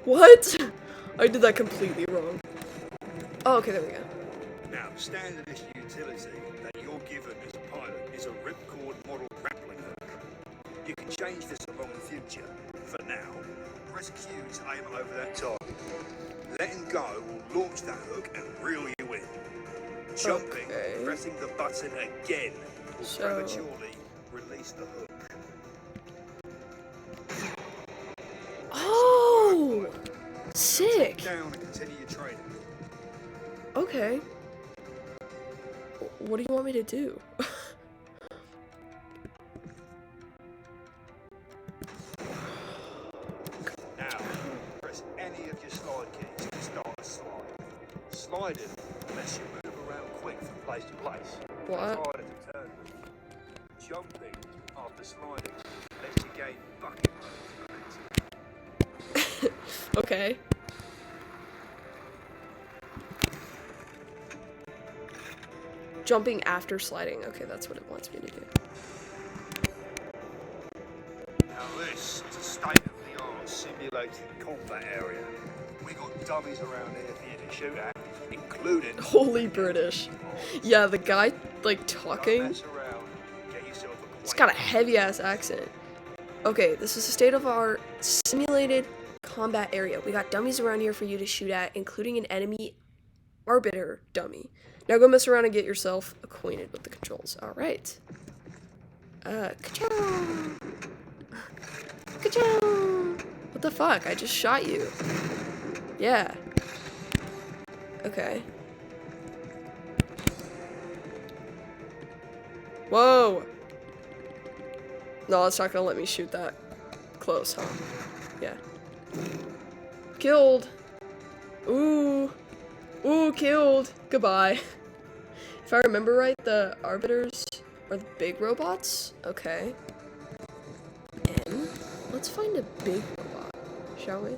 What? I did that completely wrong. Oh, okay, there we go. Now, the standard issue utility that you're given as a pilot is a ripcord model grappling hook. You can change this along the future. For now, press Q to aim over that target. Letting go will launch that hook and reel you in. Jumping, Okay. pressing the button again will So- prematurely release the hook. Oh! Take Sick! down and continue your training. Okay. What do you want me to do? Now, press any of your slide keys to start a slide. Sliding lets you move around quick from place to place. What? Harder to turn with. Jumping after sliding lets you gain bucket momentum. Okay. Jumping after sliding. Okay, that's what it wants me to do. Now this is a state-of-the-art simulated combat area. We got dummies around here for you to shoot at, including... Holy British. Yeah, the guy, like, Don't talking, mess around. Get yourself a he's got a heavy-ass accent. Okay, this is a state-of-the-art simulated combat area. We got dummies around here for you to shoot at, including an enemy arbiter dummy. Now go mess around and get yourself acquainted with the controls. Alright. Ka-chow! Ka-chow! What the fuck? I just shot you. Yeah. Okay. Whoa! No, it's not gonna let me shoot that close, huh? Yeah. Killed. Ooh. Ooh, killed. Goodbye. If I remember right, the arbiters are the big robots. Okay. And let's find a big robot, shall we?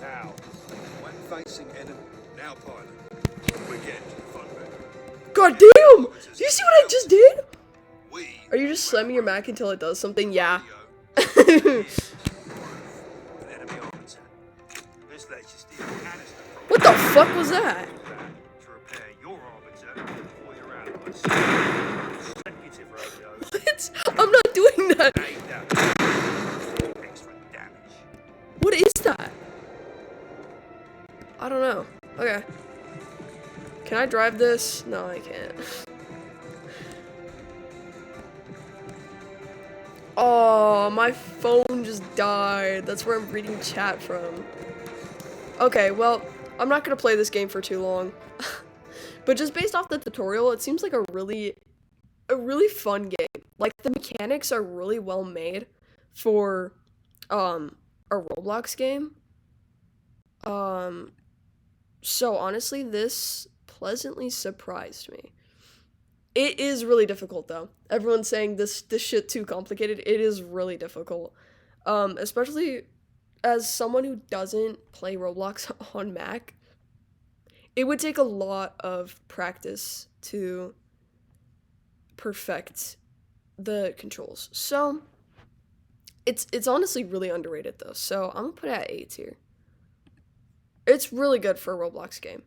Now, when facing enemy, now pilot, we're getting to the fun bit. God damn! Do you see what I just did? We Are you just slamming your Mac until it does something? Yeah. an enemy arbiter. This lets you steal canister from What the fuck was that? to repair your arbiter or your allies. Consecutive rodeo. What? I'm not doing that. Aimed at extra damage. What is that? I don't know. Okay. Can I drive this? No, I can't. Oh, my phone just died. That's where I'm reading chat from. Okay, well, I'm not gonna play this game for too long. But just based off the tutorial, it seems like a really fun game. Like, the mechanics are really well made for a Roblox game. So honestly, this pleasantly surprised me. It is really difficult though. Everyone's saying this shit too complicated. It is really difficult. Especially as someone who doesn't play Roblox on Mac. It would take a lot of practice to perfect the controls. So it's honestly really underrated though. So I'm gonna put it at A tier. It's really good for a Roblox game.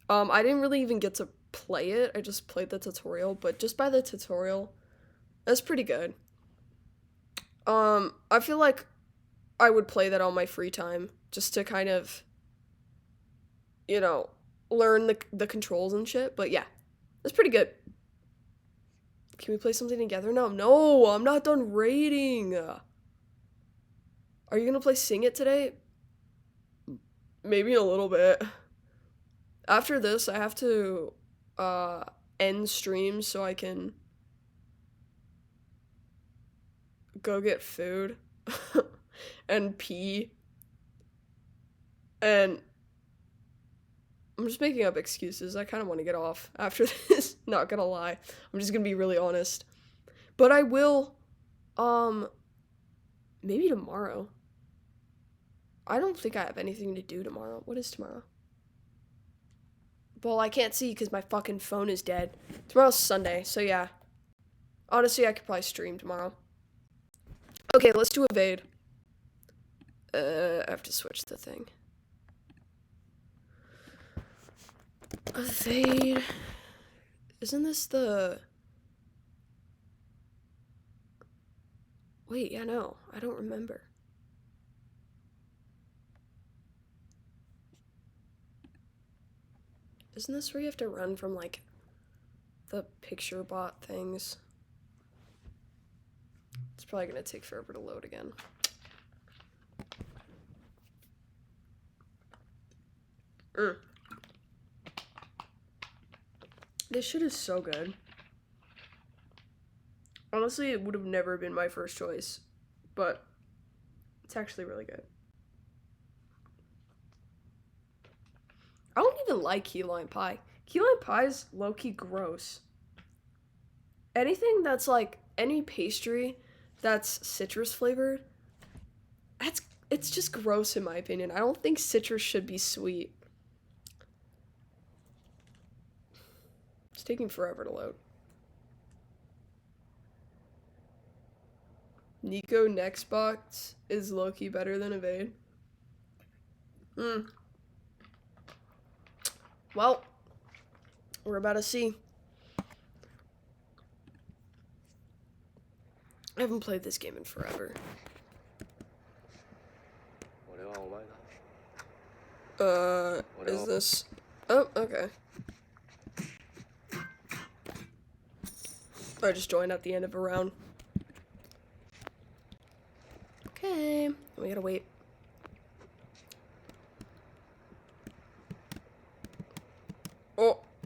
I didn't really even get to play it. I just played the tutorial, but just by the tutorial, that's pretty good. I feel like I would play that on my free time just to kind of, you know, learn the controls and shit. But yeah, it's pretty good. Can we play something together now? No, I'm not done rating. Are you gonna play Sing It today? Maybe a little bit. After this, I have to end stream so I can go get food and pee. And I'm just making up excuses. I kind of want to get off after this, not gonna lie. I'm just gonna be really honest. But I will, maybe tomorrow. I don't think I have anything to do tomorrow. What is tomorrow? Well, I can't see because my fucking phone is dead. Tomorrow's Sunday, so yeah. Honestly, I could probably stream tomorrow. Okay, let's do Evade. I have to switch the thing. Evade. Isn't this the... Wait, yeah, no. I don't remember. Isn't this where you have to run from, like, the picture bot things? It's probably gonna take forever to load again. This shit is so good. Honestly, it would have never been my first choice, but it's actually really good. I don't even like key lime pie. Key lime pie is low-key gross. Anything that's like, any pastry that's citrus flavored, it's just gross in my opinion. I don't think citrus should be sweet. It's taking forever to load. Nico next box is low-key better than Evade. Well, we're about to see. I haven't played this game in forever. Is this... Oh, okay. I just joined at the end of a round. Okay, we gotta wait.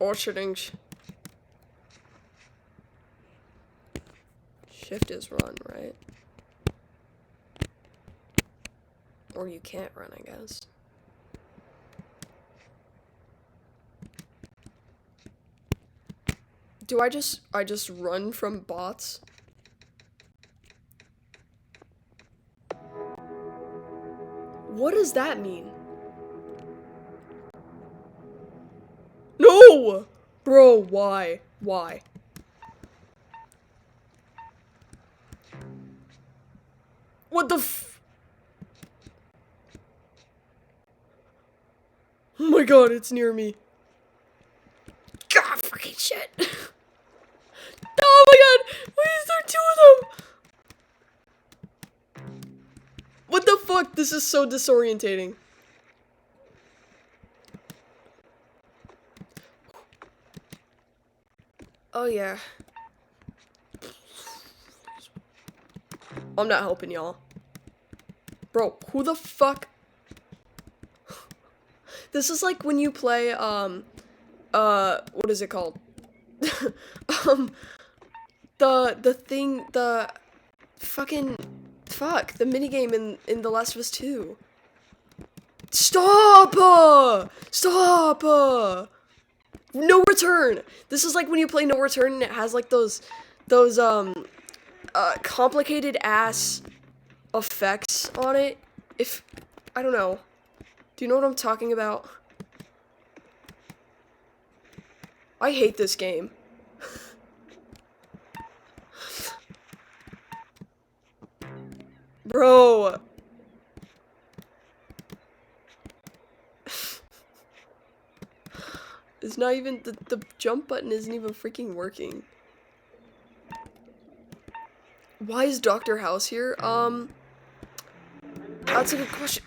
Oh, shittings. Shift is run, right? Or you can't run, I guess. Do I just run from bots? What does that mean? No! Bro, why? Why? What the f- Oh my god, it's near me. God, fucking shit. Oh my god! Why is there two of them? What the fuck? This is so disorientating. Oh yeah. I'm not helping y'all. Bro, who the fuck? This is like when you play, what is it called? um, the fucking, the minigame in The Last of Us 2. Stop! Stop! No Return! This is like when you play No Return and it has like those, complicated ass effects on it. I don't know. Do you know what I'm talking about? I hate this game. Bro. It's not even, the jump button isn't even freaking working. Why is Dr. House here? That's a good question.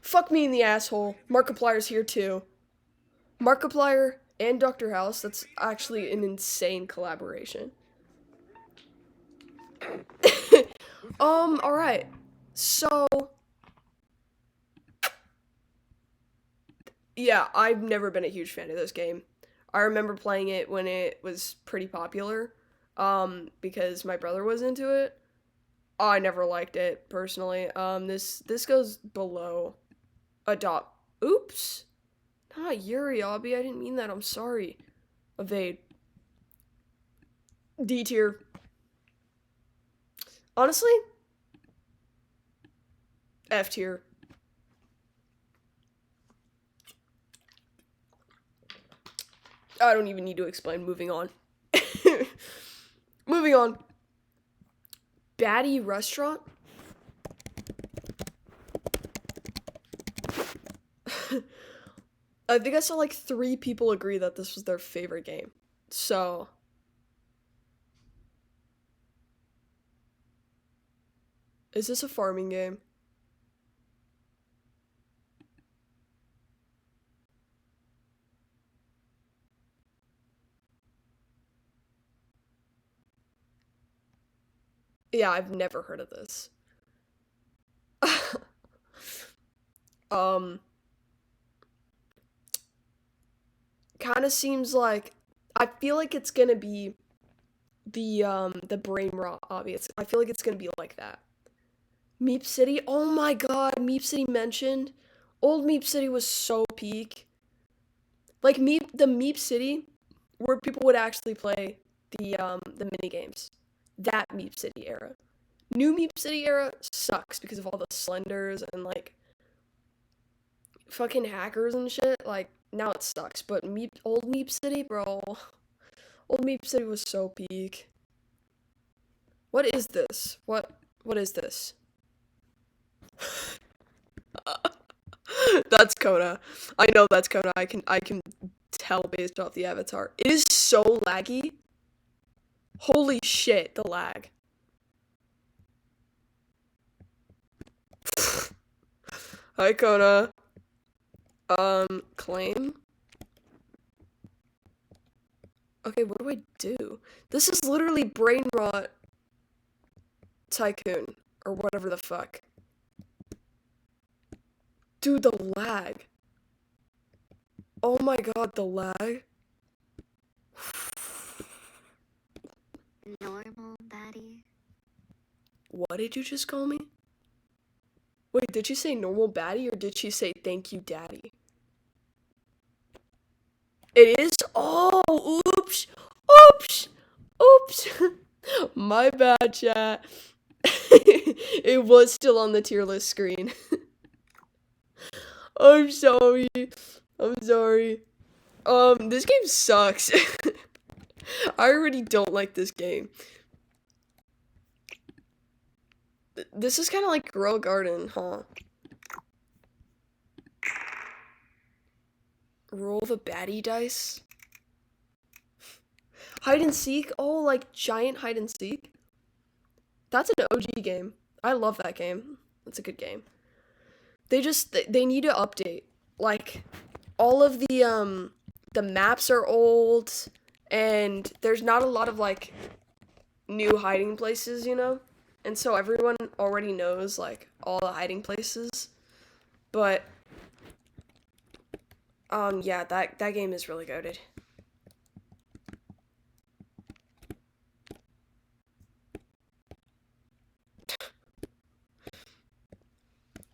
Fuck me in the asshole. Markiplier's here too. Markiplier and Dr. House, that's actually an insane collaboration. Alright. So, yeah, I've never been a huge fan of this game. I remember playing it when it was pretty popular, because my brother was into it. I never liked it, personally. This goes below adopt. Oops! Not Yuri, Abby, I didn't mean that, I'm sorry. Evade. D tier. Honestly, F tier. I don't even need to explain. Moving on. Moving on. Baddie Restaurant? I think I saw like 3 people agree that this was their favorite game. So. Is this a farming game? Yeah, I've never heard of this. um, kind of seems like I feel like it's gonna be the brain rot obvious. I feel like it's gonna be like that. Meep City. Oh my god, Meep City mentioned. Old Meep City was so peak. Like the Meep City where people would actually play the mini games. That Meep City era. New Meep City era sucks because of all the slenders and like fucking hackers and shit. Like now it sucks, but old Meep City, bro. Old Meep City was so peak. What is this? What is this? That's Kona. I know that's Kona. I can tell based off the avatar. It is so laggy. Holy shit, the lag. Hi, Kona. Claim? Okay, what do I do? This is literally Brain Rot Tycoon. Or whatever the fuck. Dude, the lag. Oh my god, the lag. Normal, Daddy. What did you just call me? Wait, did she say normal baddie or did she say thank you, daddy? It is? Oh, oops. Oops. Oops. My bad, chat. It was still on the tier list screen. I'm sorry. I'm sorry. This game sucks. I already don't like this game. This is kind of like Girl Garden, huh? Roll the baddie dice. Hide and seek? Oh, like giant hide and seek? That's an OG game. I love that game. That's a good game. They need to update. Like, all of the maps are old, and there's not a lot of, like, new hiding places, you know? And so everyone already knows, like, all the hiding places. But, yeah, that game is really goated.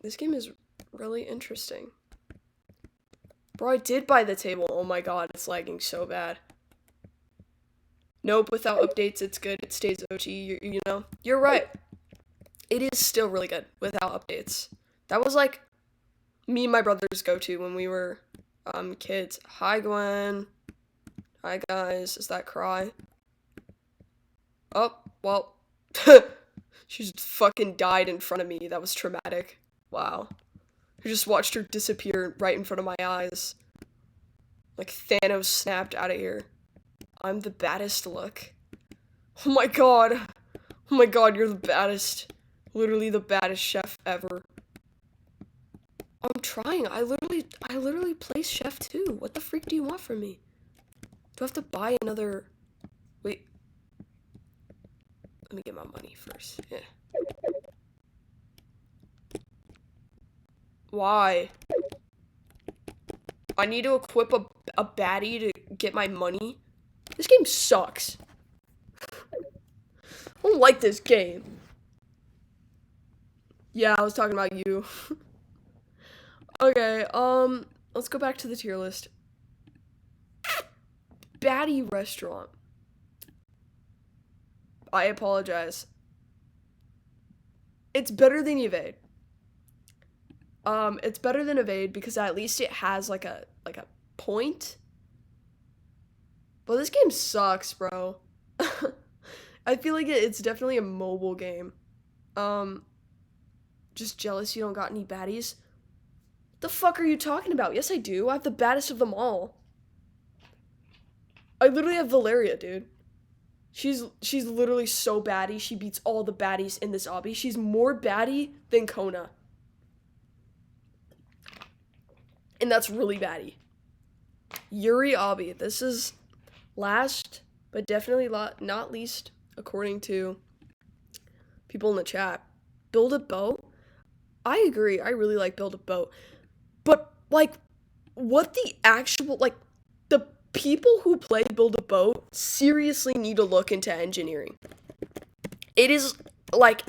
This game is really interesting. Bro, I did buy the table. Oh my god, it's lagging so bad. Nope, without updates, it's good. It stays OG, you know? You're right. It is still really good without updates. That was like me and my brother's go-to when we were kids. Hi, Gwen. Hi, guys. Is that Cry? Oh, well. She just fucking died in front of me. That was traumatic. Wow. I just watched her disappear right in front of my eyes. Like Thanos snapped out of here. I'm the baddest, look. Oh my god. Oh my god, you're the baddest. Literally the baddest chef ever. I'm trying. I literally play chef too. What the freak do you want from me? Do I have to buy another... Wait. Let me get my money first. Yeah. Why? I need to equip a baddie to get my money? This game sucks. I don't like this game. Yeah, I was talking about you. Okay, let's go back to the tier list. Baddie restaurant. I apologize. It's better than Evade. It's better than Evade because at least it has like a point. But this game sucks, bro. I feel like it's definitely a mobile game. Just jealous you don't got any baddies. What the fuck are you talking about? Yes, I do. I have the baddest of them all. I literally have Valeria, dude. She's literally so baddie. She beats all the baddies in this obby. She's more baddie than Kona. And that's really baddie. Yuri obby. This is last, but definitely not least, according to people in the chat. Build a boat? I agree. I really like Build a Boat. But, like, what the actual, like, the people who play Build a Boat seriously need to look into engineering. It is, like,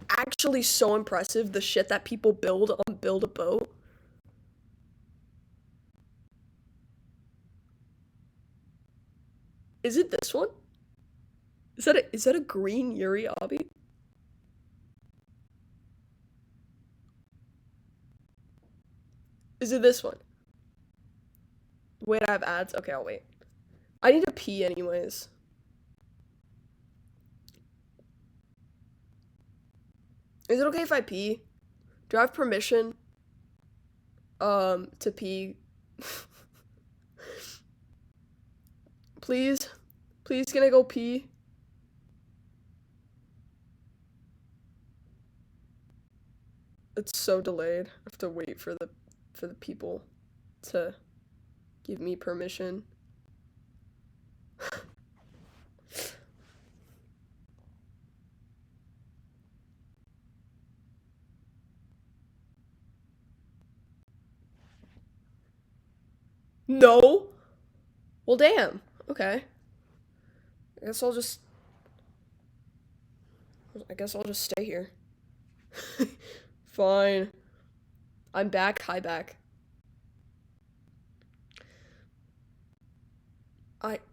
actually so impressive, the shit that people build on Build a Boat. Is it this one? Is that a green Yuri obby? Is it this one? Wait, I have ads? Okay, I'll wait. I need to pee anyways. Is it okay if I pee? Do I have permission? To pee? Please? Please, can I go pee? It's so delayed. I have to wait for the people to give me permission. No? Well, damn. Okay. I guess I'll just stay here. Fine. I'm back. Hi, back.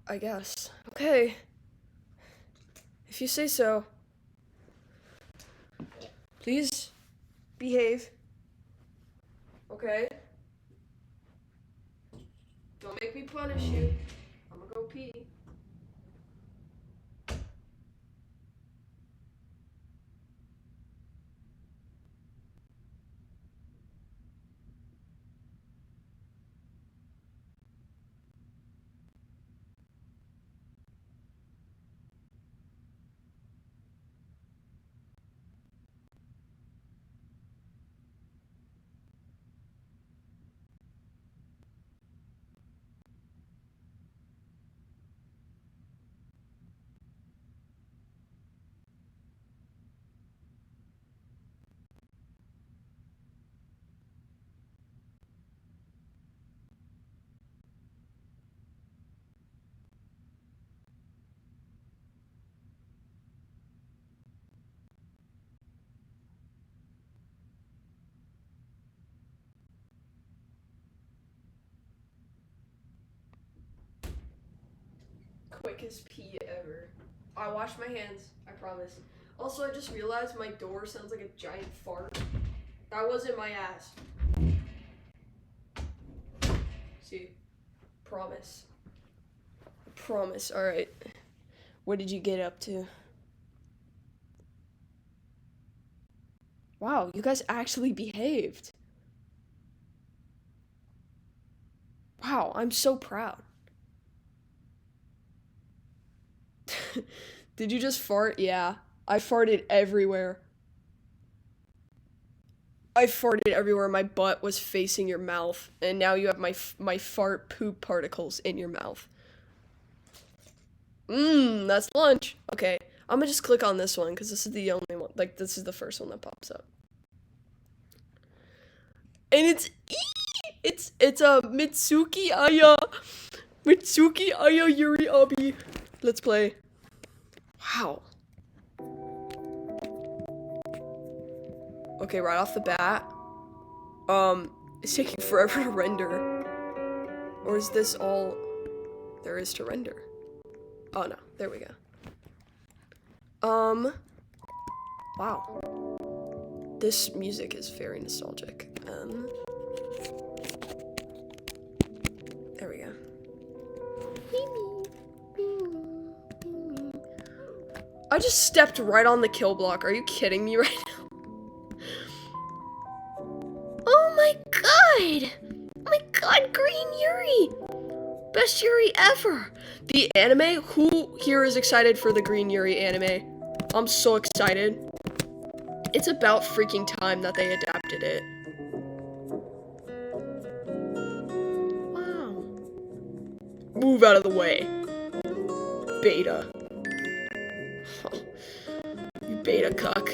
I guess. Okay. If you say so. Please behave. Okay? Don't make me punish you. I'm gonna go pee. Quickest pee ever. I washed my hands, I promise. Also, I just realized my door sounds like a giant fart. That wasn't my ass. See? Promise. Promise. Alright. What did you get up to? Wow, you guys actually behaved. Wow, I'm so proud. Did you just fart? Yeah. I farted everywhere. I farted everywhere. My butt was facing your mouth, and now you have my fart poop particles in your mouth. That's lunch. Okay, I'm gonna just click on this one because this is the only one. Like, this is the first one that pops up, and it's a Mitsuki Aya Yuri Abi. Let's play. Wow. Okay, right off the bat, it's taking forever to render. Or is this all there is to render? Oh no, there we go. Wow. This music is very nostalgic. There we go. I just stepped right on the kill block. Are you kidding me right now? Oh my god! Oh my god, Green Yuri! Best Yuri ever! The anime? Who here is excited for the Green Yuri anime? I'm so excited. It's about freaking time that they adapted it. Wow. Move out of the way. Beta. You beta cuck.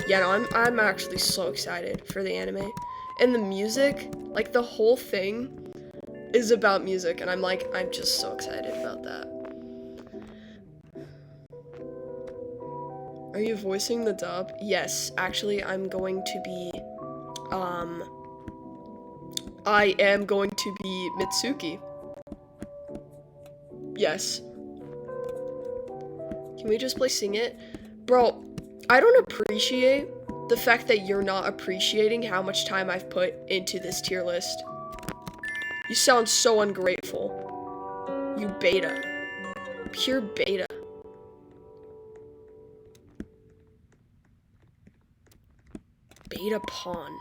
Yeah, no, I'm actually so excited for the anime. And the music, like the whole thing is about music, and I'm just so excited about that. Are you voicing the dub? Yes, actually I'm going to be I am going to be Mitsuki. Yes. Can we just play Sing It? Bro, I don't appreciate the fact that you're not appreciating how much time I've put into this tier list. You sound so ungrateful. You beta. Pure beta. Beta pawn.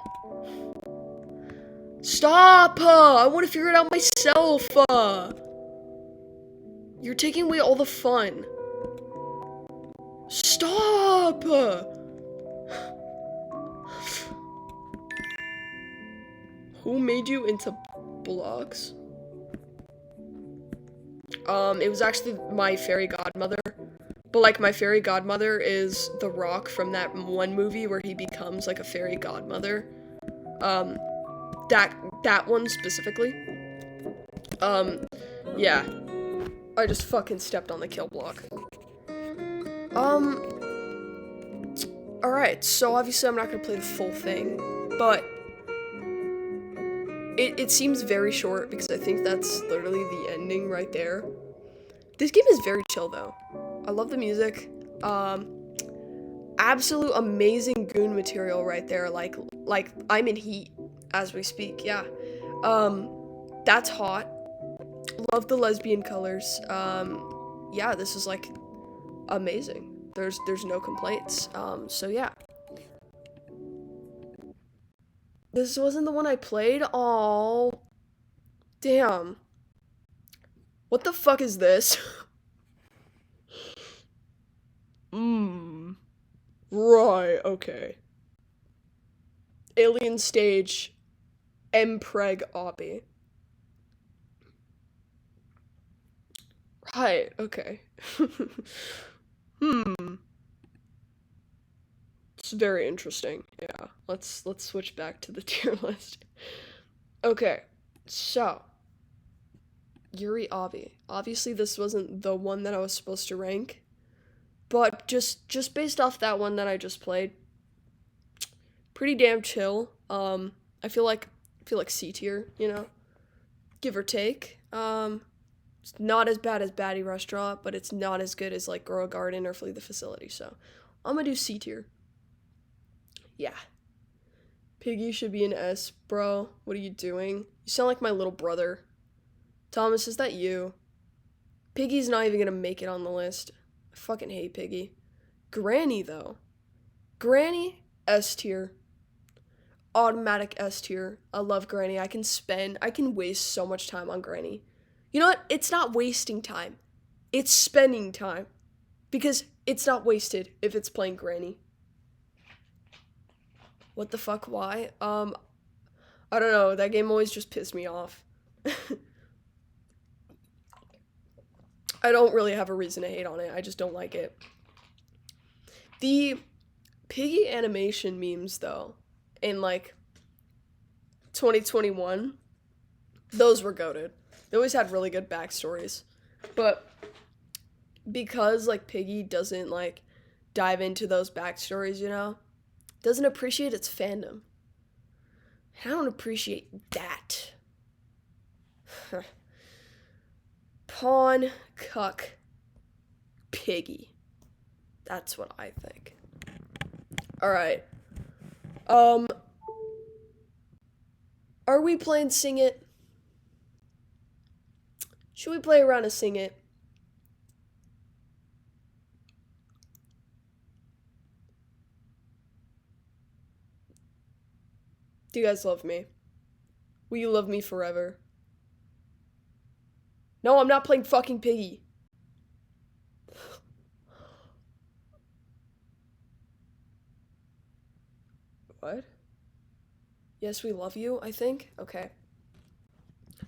Stop! I want to figure it out myself! You're taking away all the fun. Stop! Who made you into blocks? It was actually my fairy godmother. But, like, my fairy godmother is The Rock from that one movie where he becomes, like, a fairy godmother. That one specifically. Yeah. I just fucking stepped on the kill block. Um, alright, so obviously I'm not gonna play the full thing, but it seems very short because I think that's literally the ending right there. This game is very chill though. I love the music. Absolute amazing goon material right there. Like I'm in heat as we speak. Yeah. That's hot. Love the lesbian colors. Yeah, this is like amazing. There's no complaints. So yeah. This wasn't the one I played. Oh, damn. What the fuck is this? Right, okay. Alien Stage Mpreg Obby. Right, okay. It's very interesting. Yeah. Let's switch back to the tier list. Okay. So, Yuri Obby. Obviously this wasn't the one that I was supposed to rank, but just based off that one that I just played, pretty damn chill. I feel like C tier, you know, give or take. It's not as bad as Batty Restaurant, but it's not as good as like Grow a Garden or Flee the Facility. So I'm gonna do C tier. Yeah. Piggy should be an S, bro. What are you doing? You sound like my little brother. Thomas, is that you? Piggy's not even gonna make it on the list. I fucking hate Piggy. Granny, though. Granny, S tier. Automatic S tier. I love Granny. I can waste so much time on Granny. You know what? It's not wasting time. It's spending time. Because it's not wasted if it's playing Granny. What the fuck? Why? I don't know. That game always just pissed me off. I don't really have a reason to hate on it. I just don't like it. The Piggy animation memes, though, in like 2021, those were goated. They always had really good backstories. But because like Piggy doesn't like dive into those backstories, you know, doesn't appreciate its fandom. I don't appreciate that. Pawn, cuck, Piggy. That's what I think. Alright. Are we playing Sing It? Should we play around a Sing It? Do you guys love me? Will you love me forever? No, I'm not playing fucking Piggy. What? Yes, we love you, I think? Okay.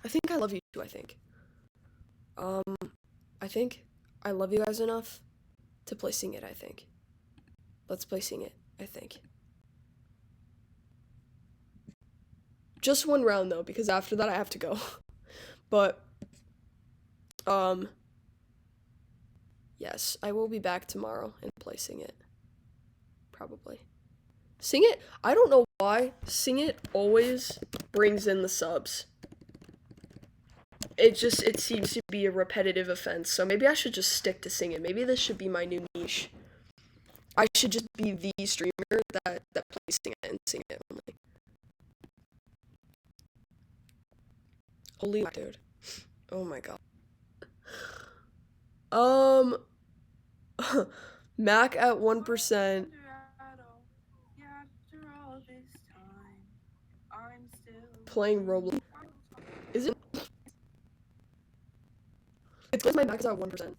I think I love you too, I think. I think I love you guys enough to play Sing It, I think. Let's play Sing It, I think. Just one round, though, because after that I have to go. But, yes, I will be back tomorrow and play Sing It. Probably. Sing It, I don't know why, Sing It always brings in the subs. It seems to be a repetitive offense, so maybe I should just stick to Sing It. Maybe this should be my new niche. I should just be the streamer that plays Sing It and Sing It only. Holy dude. Oh my god. Mac at 1%. Playing Roblox. Is it? It's because my Mac is at 1%.